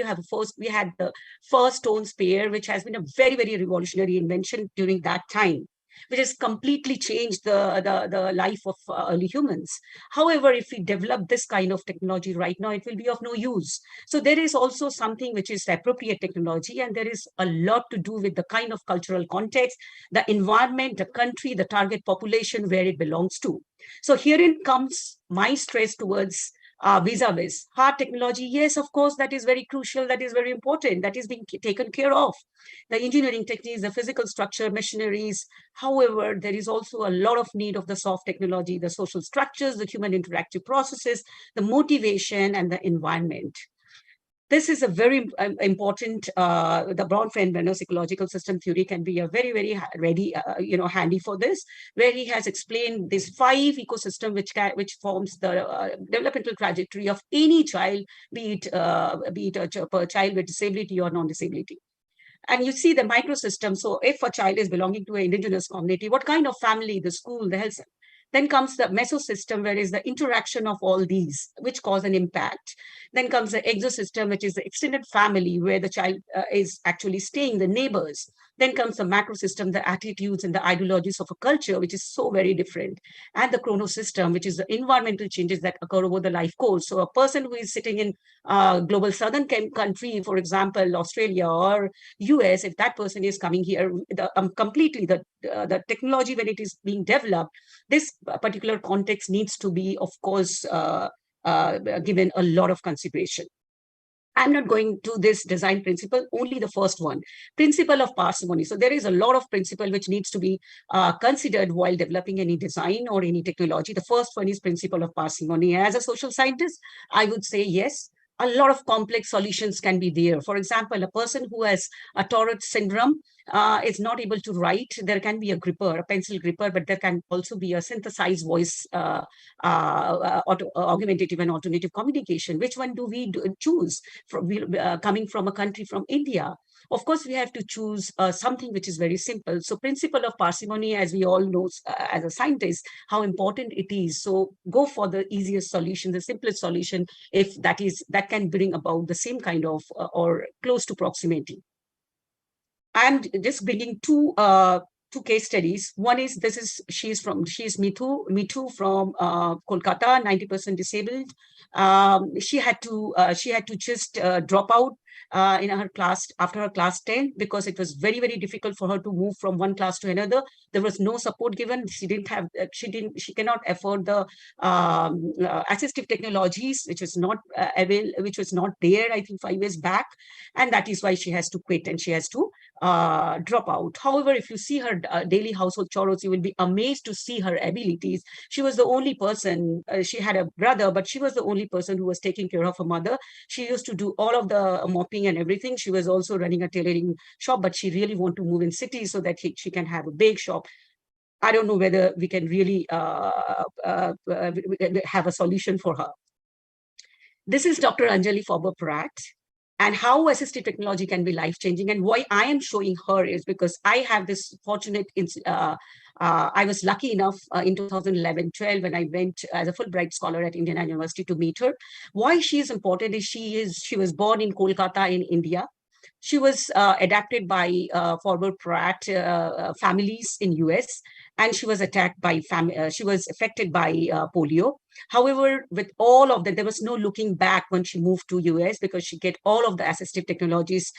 we had the first stone spear, which has been a very, very revolutionary invention during that time, which has completely changed the life of early humans. However, if we develop this kind of technology right now, it will be of no use. So there is also something which is appropriate technology, and there is a lot to do with the kind of cultural context, the environment, the country, the target population where it belongs to. So herein comes my stress towards vis-a-vis hard technology. Yes, of course, that is very crucial, that is very important, that is being taken care of. The engineering techniques, the physical structure, machineries. However, there is also a lot of need of the soft technology, the social structures, the human interactive processes, the motivation, and the environment. This is a very important, the Braun-Fenn psychological system theory can be a very, very ready, handy for this, where he has explained these 5 ecosystem which forms the developmental trajectory of any child, be it a child with disability or non-disability. And you see the microsystem. So if a child is belonging to an indigenous community, what kind of family, the school, the health. Then comes the mesosystem, where is the interaction of all these, which cause an impact. Then comes the exosystem, which is the extended family, where the child is actually staying, the neighbors. Then comes the macro system, the attitudes and the ideologies of a culture, which is so very different. And the chrono system, which is the environmental changes that occur over the life course. So a person who is sitting in global southern country, for example, Australia or US, if that person is coming here, completely the technology when it is being developed, this particular context needs to be, of course, given a lot of consideration. I'm not going to this design principle, only the first one, principle of parsimony. So there is a lot of principle which needs to be considered while developing any design or any technology. The first one is principle of parsimony. As a social scientist, I would say yes, a lot of complex solutions can be there. For example, a person who has a Tourette syndrome is not able to write. There can be a gripper, a pencil gripper, but there can also be a synthesized voice, augmentative and alternative communication. Which one do we choose? Coming from a country from India, of course, we have to choose something which is very simple. So principle of parsimony, as we all know as a scientist, how important it is. So go for the easiest solution, the simplest solution, if that can bring about the same kind of or close to proximity. I'm just bringing two case studies. One is she's Mithu from Kolkata, 90% disabled. She had to just drop out in her class after her class 10 because it was very, very difficult for her to move from one class to another. There was no support given. She cannot afford the assistive technologies, which was not there, I think 5 years back. And that is why she has to quit and she has to drop out. However, if you see her daily household chores, you will be amazed to see her abilities. She was the only person, she had a brother, but she was the only person who was taking care of her mother. She used to do all of the mopping and everything. She was also running a tailoring shop, but she really wanted to move in city so that she can have a bake shop. I don't know whether we can really have a solution for her. This is Dr. Anjali Fauber-Pratt. And how assistive technology can be life-changing. And why I am showing her is because I have this fortunate, I was lucky enough in 2011-12 when I went as a Fulbright scholar at Indiana University to meet her. Why she is important is she was born in Kolkata in India. She was adapted by Fauber-Pratt families in US, and she was affected by polio. However, with all of that, there was no looking back when she moved to US because she get all of the assistive technologies,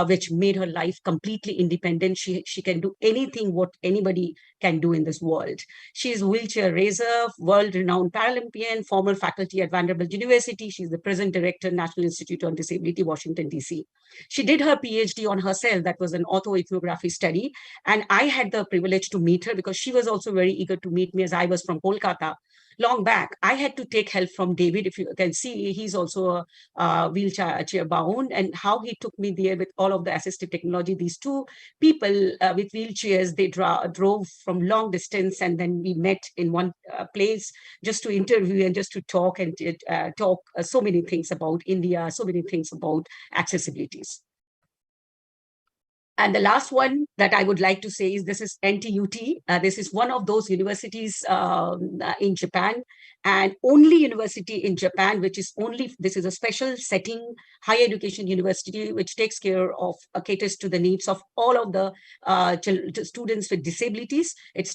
which made her life completely independent. She can do anything what anybody can do in this world. She is a wheelchair raiser, world-renowned Paralympian, former faculty at Vanderbilt University. She's the present director, National Institute on Disability, Washington, DC. She did her PhD on herself. That was an autoethnography study. And I had the privilege to meet her because she was also very eager to meet me as I was from Kolkata. Long back, I had to take help from David. If you can see, he's also a wheelchair bound, and how he took me there with all of the assistive technology. These two people with wheelchairs, they drove from long distance, and then we met in one place just to interview and just to talk and talk so many things about India, so many things about accessibilities. And the last one that I would like to say is this is NTUT. This is one of those universities in Japan, and only university in Japan, this is a special setting, higher education university, which takes care of, caters to the needs of all of the students with disabilities. It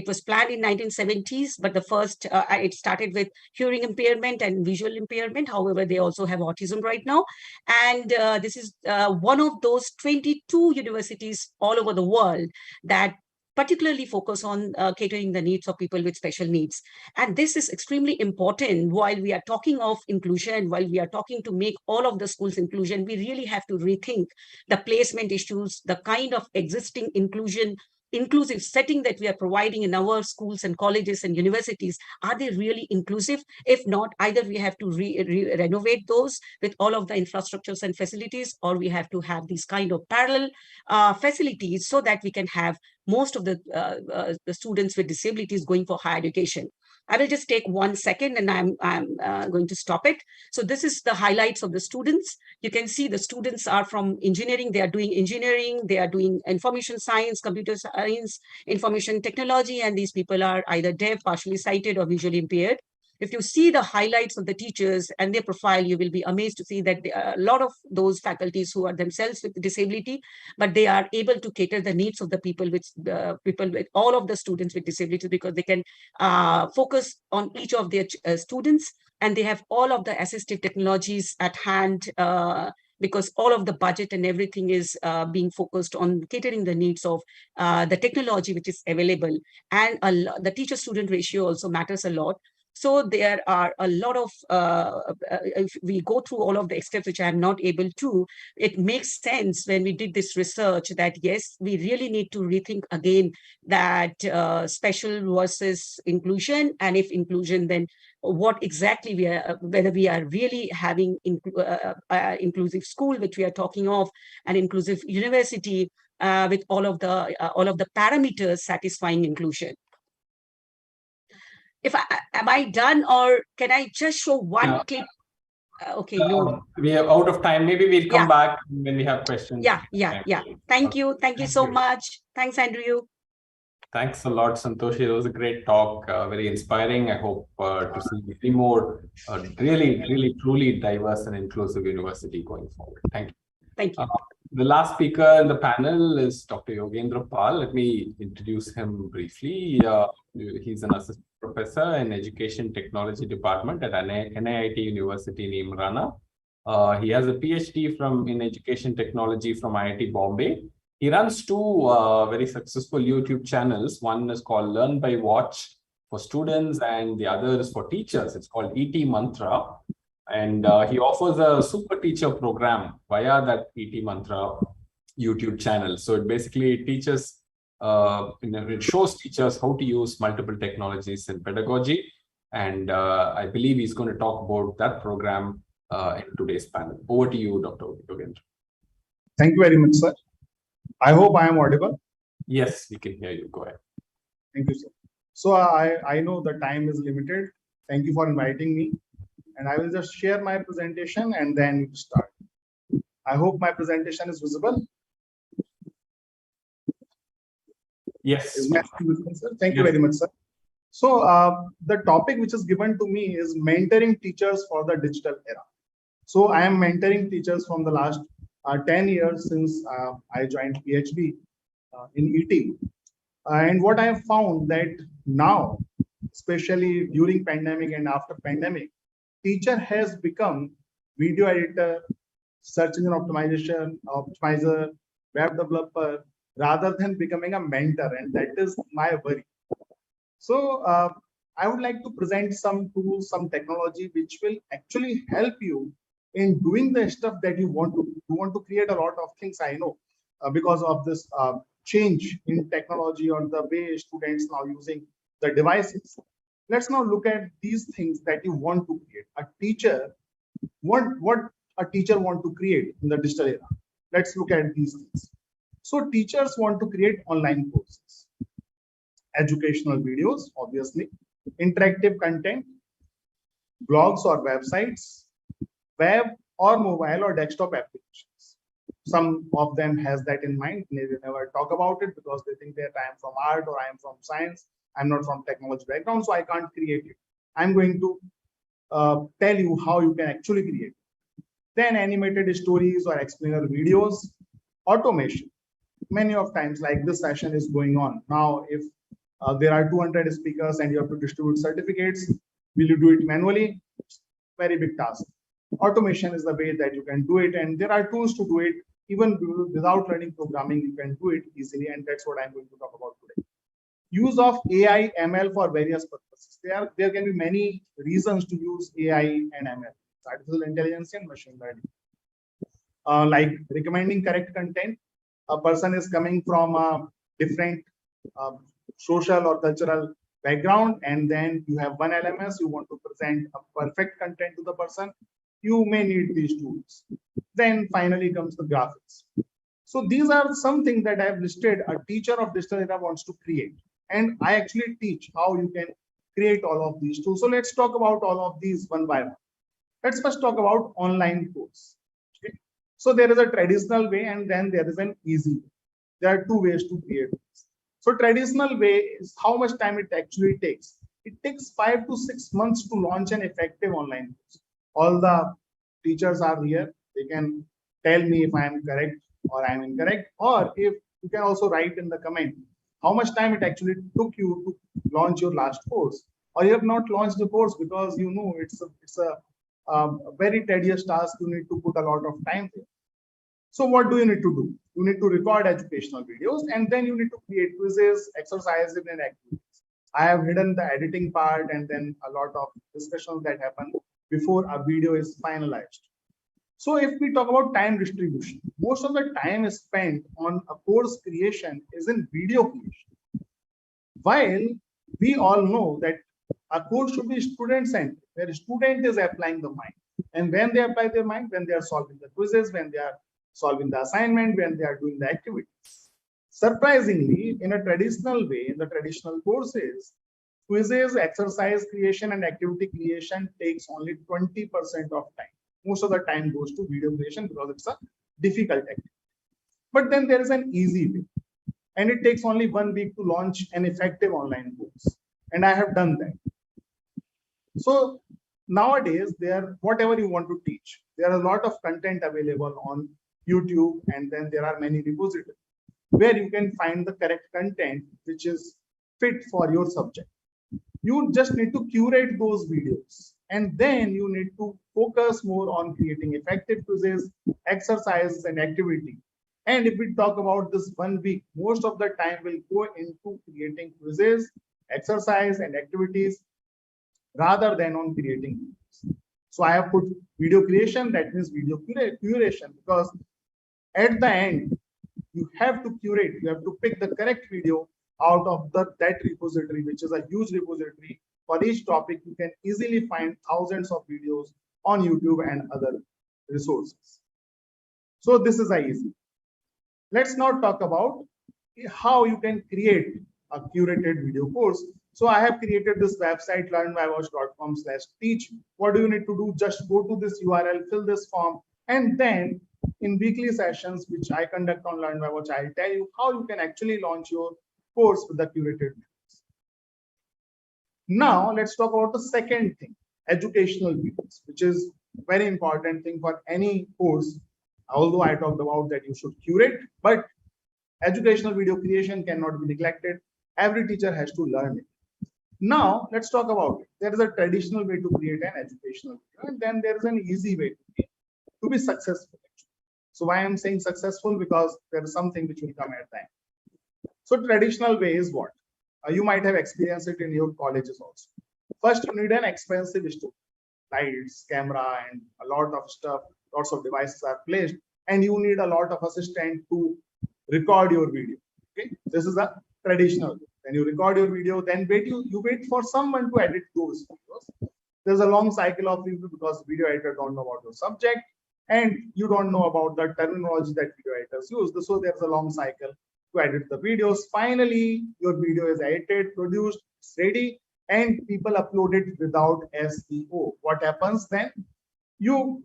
was planned in 1970s, but it started with hearing impairment and visual impairment. However, they also have autism right now. And this is one of those 22 universities all over the world that particularly focus on catering the needs of people with special needs. And this is extremely important while we are talking of inclusion, while we are talking to make all of the schools inclusion, we really have to rethink the placement issues, the kind of existing inclusive setting that we are providing in our schools and colleges and universities. Are they really inclusive? If not, either we have to renovate those with all of the infrastructures and facilities, or we have to have these kind of parallel facilities so that we can have most of the students with disabilities going for higher education. I will just take 1 second and I'm going to stop it. So this is the highlights of the students. You can see the students are from engineering. They are doing engineering. They are doing information science, computer science, information technology. And these people are either deaf, partially sighted, or visually impaired. If you see the highlights of the teachers and their profile, you will be amazed to see that there are a lot of those faculties who are themselves with disability, but they are able to cater the needs of the people with all of the students with disabilities, because they can focus on each of their students, and they have all of the assistive technologies at hand, because all of the budget and everything is being focused on catering the needs of the technology which is available. And the teacher-student ratio also matters a lot. So there are a lot of, if we go through all of the steps, which I am not able to, it makes sense when we did this research that, yes, we really need to rethink again that special versus inclusion, and if inclusion, then what exactly we are, whether we are really having inclusive school, which we are talking of, an inclusive university with all of the parameters satisfying inclusion. Am I done, or can I just show one clip? Okay, no. We are out of time. Maybe we'll come back when we have questions. Yeah. Thank you so much. Thanks, Andrew. Thanks a lot, Santoshi. It was a great talk, very inspiring. I hope to see many more really, truly diverse and inclusive university going forward. Thank you. Thank you. The last speaker in the panel is Dr. Yogendra Paul. Let me introduce him briefly. He's an assistant professor in Education Technology Department at NIT University in Imrana. He has a PhD in Education Technology from IIT Bombay. He runs two very successful YouTube channels. One is called Learn by Watch for students, and the other is for teachers. It's called ET Mantra. And he offers a super teacher program via that ET Mantra YouTube channel. So it basically teaches, it shows teachers how to use multiple technologies in pedagogy. And I believe he's going to talk about that program in today's panel. Over to you, Dr. Yogendra. Thank you very much, sir. I hope I am audible. Yes, we can hear you. Go ahead. Thank you, sir. So I know the time is limited. Thank you for inviting me. And I will just share my presentation and then start. I hope my presentation is visible. Yes. Is my screen visible, sir? Thank you very much, sir. So the topic which is given to me is mentoring teachers for the digital era. So I am mentoring teachers from the last 10 years since I joined PhD in ET. And what I have found that now, especially during pandemic and after pandemic, teacher has become video editor, search engine optimizer, web developer, rather than becoming a mentor, and that is my worry. So I would like to present some tools, some technology which will actually help you in doing the stuff that you want to do. You want to create a lot of things, I know, because of this change in technology or the way students now using the devices. Let's now look at these things that you want to create. A teacher, what a teacher want to create in the digital era. Let's look at these things. So teachers want to create online courses, educational videos, obviously, interactive content, blogs or websites, web or mobile or desktop applications. Some of them has that in mind. They never talk about it because they think that I am from art or I am from science. I'm not from technology background, so I can't create it. I'm going to tell you how you can actually create it. Then animated stories or explainer videos, automation. Many of times, like this session is going on. Now, if there are 200 speakers and you have to distribute certificates, will you do it manually? Very big task. Automation is the way that you can do it, and there are tools to do it. Even without learning programming, you can do it easily, and that's what I'm going to talk about today. Use of AI, ML for various purposes. There can be many reasons to use AI and ML, artificial intelligence and machine learning. Like recommending correct content. A person is coming from a different social or cultural background, and then you have one LMS, you want to present a perfect content to the person, you may need these tools. Then finally comes the graphics. So these are some things that I have listed a teacher of digital era wants to create. And I actually teach how you can create all of these tools. So let's talk about all of these one by one. Let's first talk about online course. Okay? So there is a traditional way and then there is an easy way. There are two ways to create this. So traditional way is how much time it actually takes. it takes 5 to 6 months to launch an effective online course. All the teachers are here. They can tell me if I am correct or I am incorrect, or if you can also write in the comment how much time it actually took you to launch your last course, or you have not launched the course because you know it's a very tedious task. You need to put a lot of time there. So what do you need to do? You need to record educational videos, and then you need to create quizzes, exercises, and activities. I have hidden the editing part and then a lot of discussions that happen before a video is finalized. So if we talk about time distribution, most of the time is spent on a course creation is in video creation. While we all know that a course should be student-centered, where a student is applying the mind. And when they apply their mind, when they are solving the quizzes, when they are solving the assignment, when they are doing the activities. Surprisingly, in a traditional way, in the traditional courses, quizzes, exercise creation, and activity creation takes only 20% of time. Most of the time goes to video creation because it's a difficult activity. But then there is an easy way, and it takes only 1 week to launch an effective online course. And I have done that. So nowadays, whatever you want to teach, there are a lot of content available on YouTube, and then there are many repositories where you can find the correct content which is fit for your subject. You just need to curate those videos, and then you need to focus more on creating effective quizzes, exercises, and activity. And if we talk about this 1 week, most of the time will go into creating quizzes, exercise, and activities rather than on creating videos. So I have put video creation, that means video curation, because at the end, you have to curate, you have to pick the correct video out of that repository, which is a huge repository. For each topic, you can easily find thousands of videos on YouTube and other resources. So this is easy. Let's now talk about how you can create a curated video course. So I have created this website, learnbywatch.com/teach. What do you need to do? Just go to this URL, fill this form, and then in weekly sessions, which I conduct on Learn by Watch, I'll tell you how you can actually launch your course with the curated videos. Now, let's talk about the second thing, educational videos, which is very important thing for any course. Although I talked about that you should curate, but educational video creation cannot be neglected. Every teacher has to learn it. Now, let's talk about it. There is a traditional way to create an educational video, and then there is an easy way to be successful. So why I'm saying successful? Because there is something which will come at time. So traditional way is what? You might have experienced it in your colleges also. First, you need an expensive studio, lights, camera, and a lot of stuff. Lots of devices are placed, and you need a lot of assistant to record your video. Okay, this is a traditional way. When you record your video, then you wait for someone to edit those videos. There's a long cycle of review because video editor don't know about your subject, and you don't know about the terminology that video editors use. So there's a long cycle to edit the videos. Finally, your video is edited, produced, it's ready, and people upload it without SEO. What happens then? You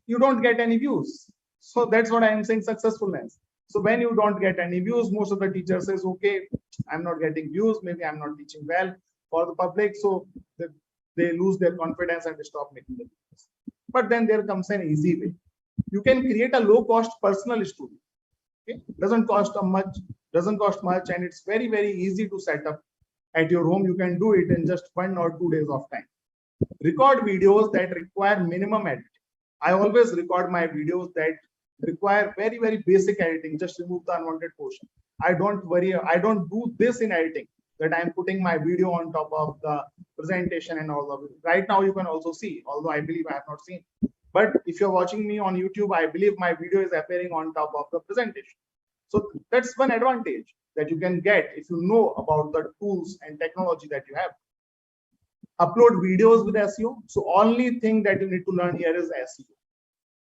don't get any views. So that's what I am saying, successfulness. So when you don't get any views, most of the teachers says, okay, I'm not getting views, maybe I'm not teaching well for the public. So they lose their confidence and they stop making the videos. But then there comes an easy way. You can create a low-cost personal studio. Okay? Doesn't cost much, and it's very, very easy to set up at your home. You can do it in just 1 or 2 days of time. Record videos that require minimum editing. I always record my videos that require very, very basic editing. Just remove the unwanted portion. I don't do this in editing, that I'm putting my video on top of the presentation and all of it. Right now, you can also see, although I believe I have not seen. But if you're watching me on YouTube, I believe my video is appearing on top of the presentation. So that's one advantage that you can get if you know about the tools and technology that you have. Upload videos with SEO. So only thing that you need to learn here is SEO.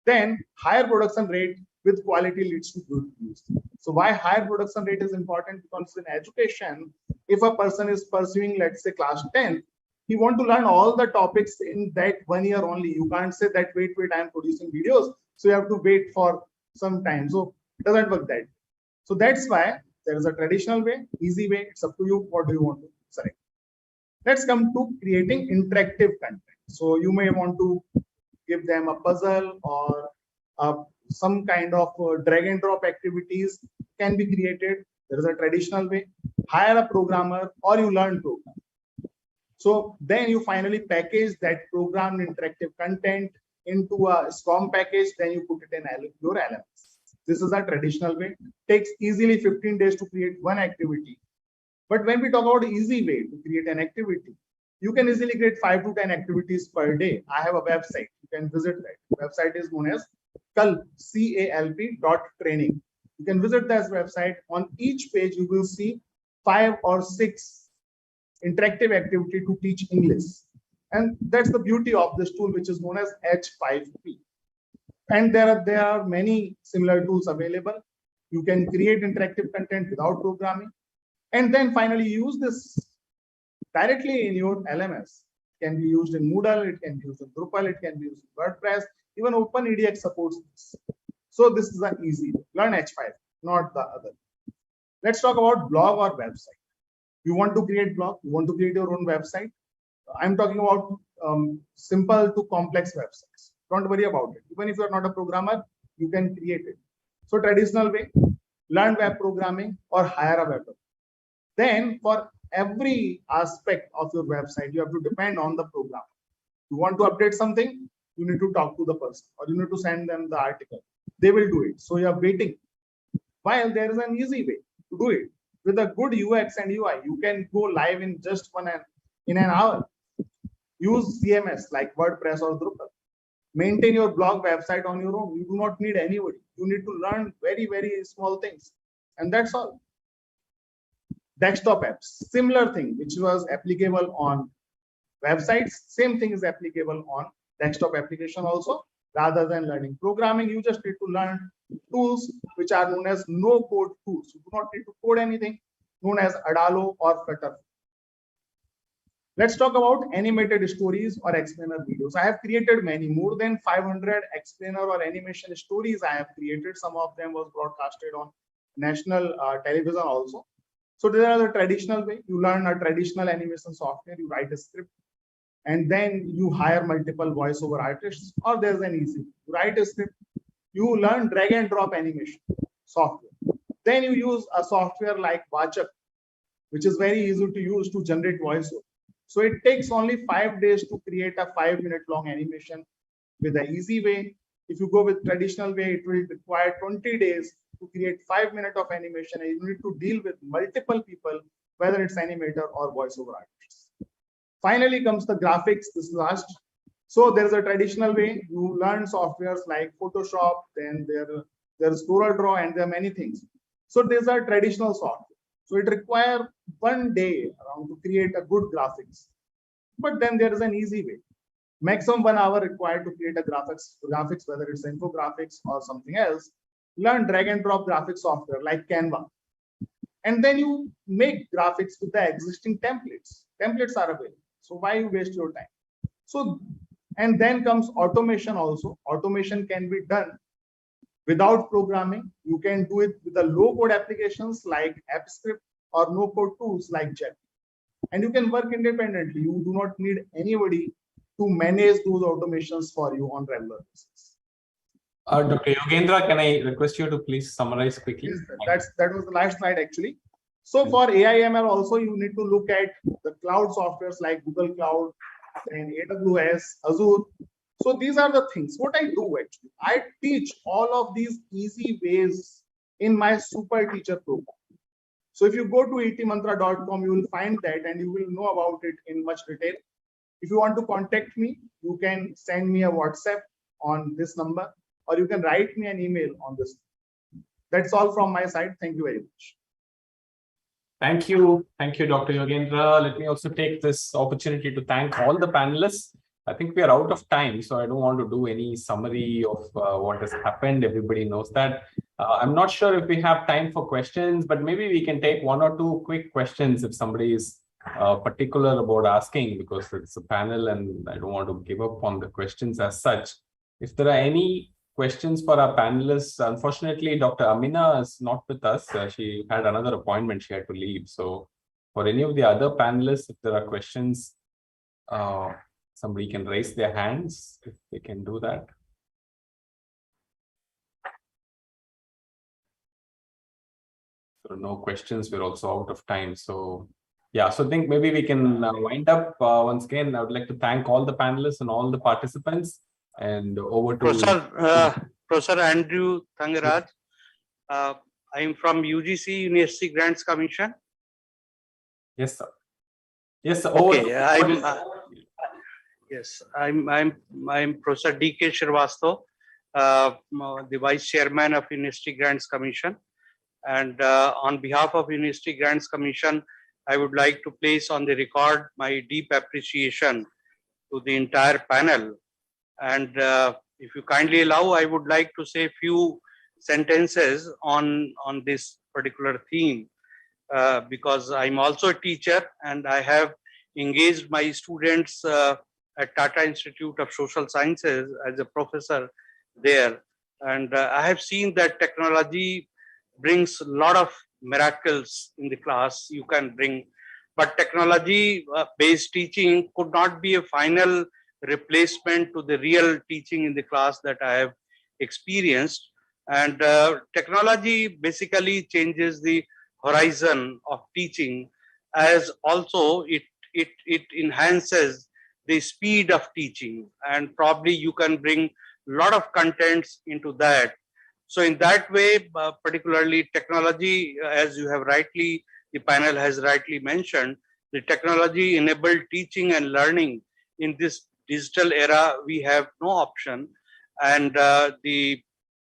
Then higher production rate with quality leads to good views. So why higher production rate is important? Because in education, if a person is pursuing, let's say, class 10, he want to learn all the topics in that 1 year only. You can't say that, wait, I'm producing videos, so you have to wait for some time. So it doesn't work that way. So that's why there is a traditional way, easy way. It's up to you. What do you want to select? Let's come to creating interactive content. So you may want to give them a puzzle or some kind of drag and drop activities can be created. There is a traditional way. Hire a programmer or you learn program. So then you finally package that programmed interactive content into a SCORM package. Then you put it in your LMS. This is a traditional way. Takes easily 15 days to create one activity. But when we talk about easy way to create an activity, you can easily create 5 to 10 activities per day. I have a website. You can visit that. Website is known as calp.training. You can visit this website. On each page, you will see 5 or 6 interactive activity to teach English. And that's the beauty of this tool, which is known as H5P. And there are many similar tools available. You can create interactive content without programming. And then finally use this directly in your LMS. It can be used in Moodle, it can be used in Drupal, it can be used in WordPress, even OpenEDX supports this. So this is an easy way. Learn H5, not the other. Let's talk about blog or website. You want to create blog, you want to create your own website. I'm talking about simple to complex websites. Don't worry about it. Even if you're not a programmer, you can create it. So traditional way, learn web programming or hire a web developer. Then for every aspect of your website, you have to depend on the program. You want to update something, you need to talk to the person or you need to send them the article. They will do it. So you're waiting. While there is an easy way to do it. With a good UX and UI, you can go live in just in an hour. Use CMS like WordPress or Drupal. Maintain your blog website on your own. You do not need anybody. You need to learn very, very small things. And that's all. Desktop apps, similar thing, which was applicable on websites, same thing is applicable on desktop application also. Rather than learning programming, you just need to learn tools which are known as no-code tools. You do not need to code anything, known as Adalo or Flutter. Let's talk about animated stories or explainer videos. I have created many, more than 500 explainer or animation stories I have created. Some of them was broadcasted on national television also. So there are the traditional way. You learn a traditional animation software, you write a script, and then you hire multiple voiceover artists, or there's an easy. You write a script, you learn drag and drop animation software. Then you use a software like Vachak, which is very easy to use to generate voiceover. So it takes only 5 days to create a 5-minute long animation with an easy way. If you go with traditional way, it will require 20 days to create 5 minutes of animation, and you need to deal with multiple people, whether it's animator or voiceover artists. Finally comes the graphics, this last. So there's a traditional way. You learn softwares like Photoshop, then there's CorelDRAW, and there are many things. So these are traditional software. So it requires 1 day around to create a good graphics. But then there is an easy way. Maximum 1 hour required to create a graphics, whether it's infographics or something else. Learn drag and drop graphics software like Canva. And then you make graphics with the existing templates. Templates are available. So why you waste your time? So, and then comes automation also. Automation can be done without programming. You can do it with the low code applications like AppScript or no code tools like Jet. And you can work independently. You do not need anybody to manage those automations for you on regular basis. Dr. Yogendra, can I request you to please summarize quickly? Yes, that was the last slide actually. So for AI/ML also, you need to look at the cloud softwares like Google Cloud and AWS, Azure. So these are the things. What I do actually, I teach all of these easy ways in my super teacher program. So if you go to etmantra.com, you will find that and you will know about it in much detail. If you want to contact me, you can send me a WhatsApp on this number, or you can write me an email on this. That's all from my side. Thank you very much. Thank you. Thank you, Dr. Yogendra. Let me also take this opportunity to thank all the panelists. I think we are out of time, so I don't want to do any summary of what has happened. Everybody knows that. I'm not sure if we have time for questions, but maybe we can take 1 or 2 quick questions if somebody is particular about asking, because it's a panel and I don't want to give up on the questions as such. If there are any questions for our panelists, unfortunately, Dr. Amina is not with us. She had another appointment. She had to leave. So For any of the other panelists, if there are questions, somebody can raise their hands if they can do that. There are no questions. We're also out of time. So yeah, so I think maybe we can wind up once again. I would like to thank all the panelists and all the participants, and over to Professor Andrew Thangaraj. I am from UGC University Grants Commission. Yes, sir. Yes, sir. Okay, I'm Professor D.K. Shrivastava, the Vice Chairman of University Grants Commission. And on behalf of University Grants Commission, I would like to place on the record my deep appreciation to the entire panel. And if you kindly allow, I would like to say a few sentences on this particular theme, because I'm also a teacher and I have engaged my students at Tata Institute of Social Sciences as a professor there. And I have seen that technology brings a lot of miracles in the class you can bring, but technology based teaching could not be a final replacement to the real teaching in the class that I have experienced. And technology basically changes the horizon of teaching, as also it enhances the speed of teaching, and probably you can bring a lot of contents into that. So in that way, particularly technology, as you have rightly, the panel has rightly mentioned, the technology enabled teaching and learning in this digital era, we have no option. And the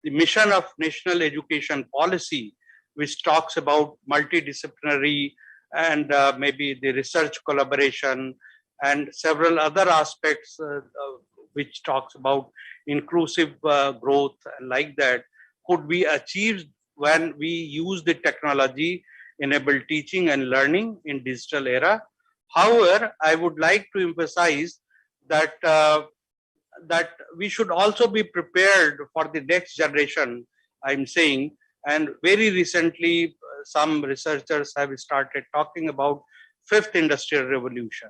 mission of National Education Policy, which talks about multidisciplinary and maybe the research collaboration and several other aspects which talks about inclusive growth like that, could be achieved when we use the technology enabled teaching and learning in digital era. However, I would like to emphasize that that we should also be prepared for the next generation, I'm saying. And very recently, some researchers have started talking about fifth industrial revolution,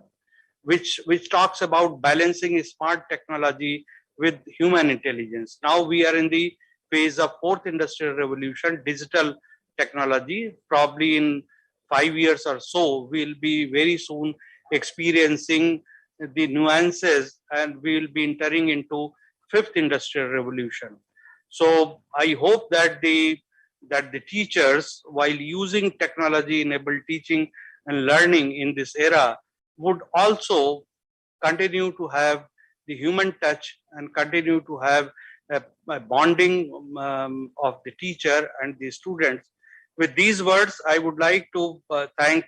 which talks about balancing smart technology with human intelligence. Now we are in the phase of fourth industrial revolution, digital technology. Probably in 5 years or so, we'll be very soon experiencing the nuances, and we will be entering into fifth industrial revolution. So I hope that the teachers, while using technology-enabled teaching and learning in this era, would also continue to have the human touch and continue to have a bonding of the teacher and the students. With these words, I would like to thank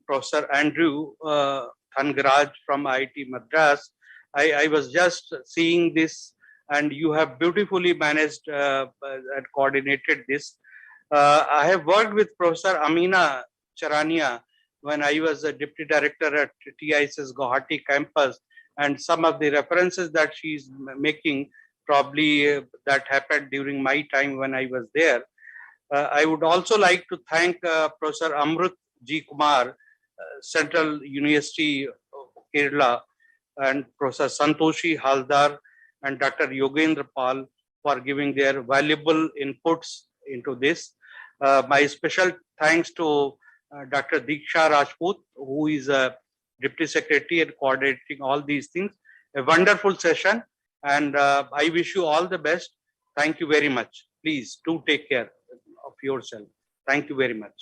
Professor Andrew Thangaraj from IIT Madras. I was just seeing this, and you have beautifully managed and coordinated this. I have worked with Professor Amina Charania when I was a deputy director at TISS Guwahati campus, and some of the references that she's making, probably that happened during my time when I was there. I would also like to thank Professor Amruth G. Kumar, Central University of Kerala, and Professor Santoshi Haldar and Dr. Yogendra Paul for giving their valuable inputs into this. My special thanks to Dr. Diksha Rajput, who is a Deputy Secretary and coordinating all these things. A wonderful session, and I wish you all the best. Thank you very much. Please do take care of yourself. Thank you very much.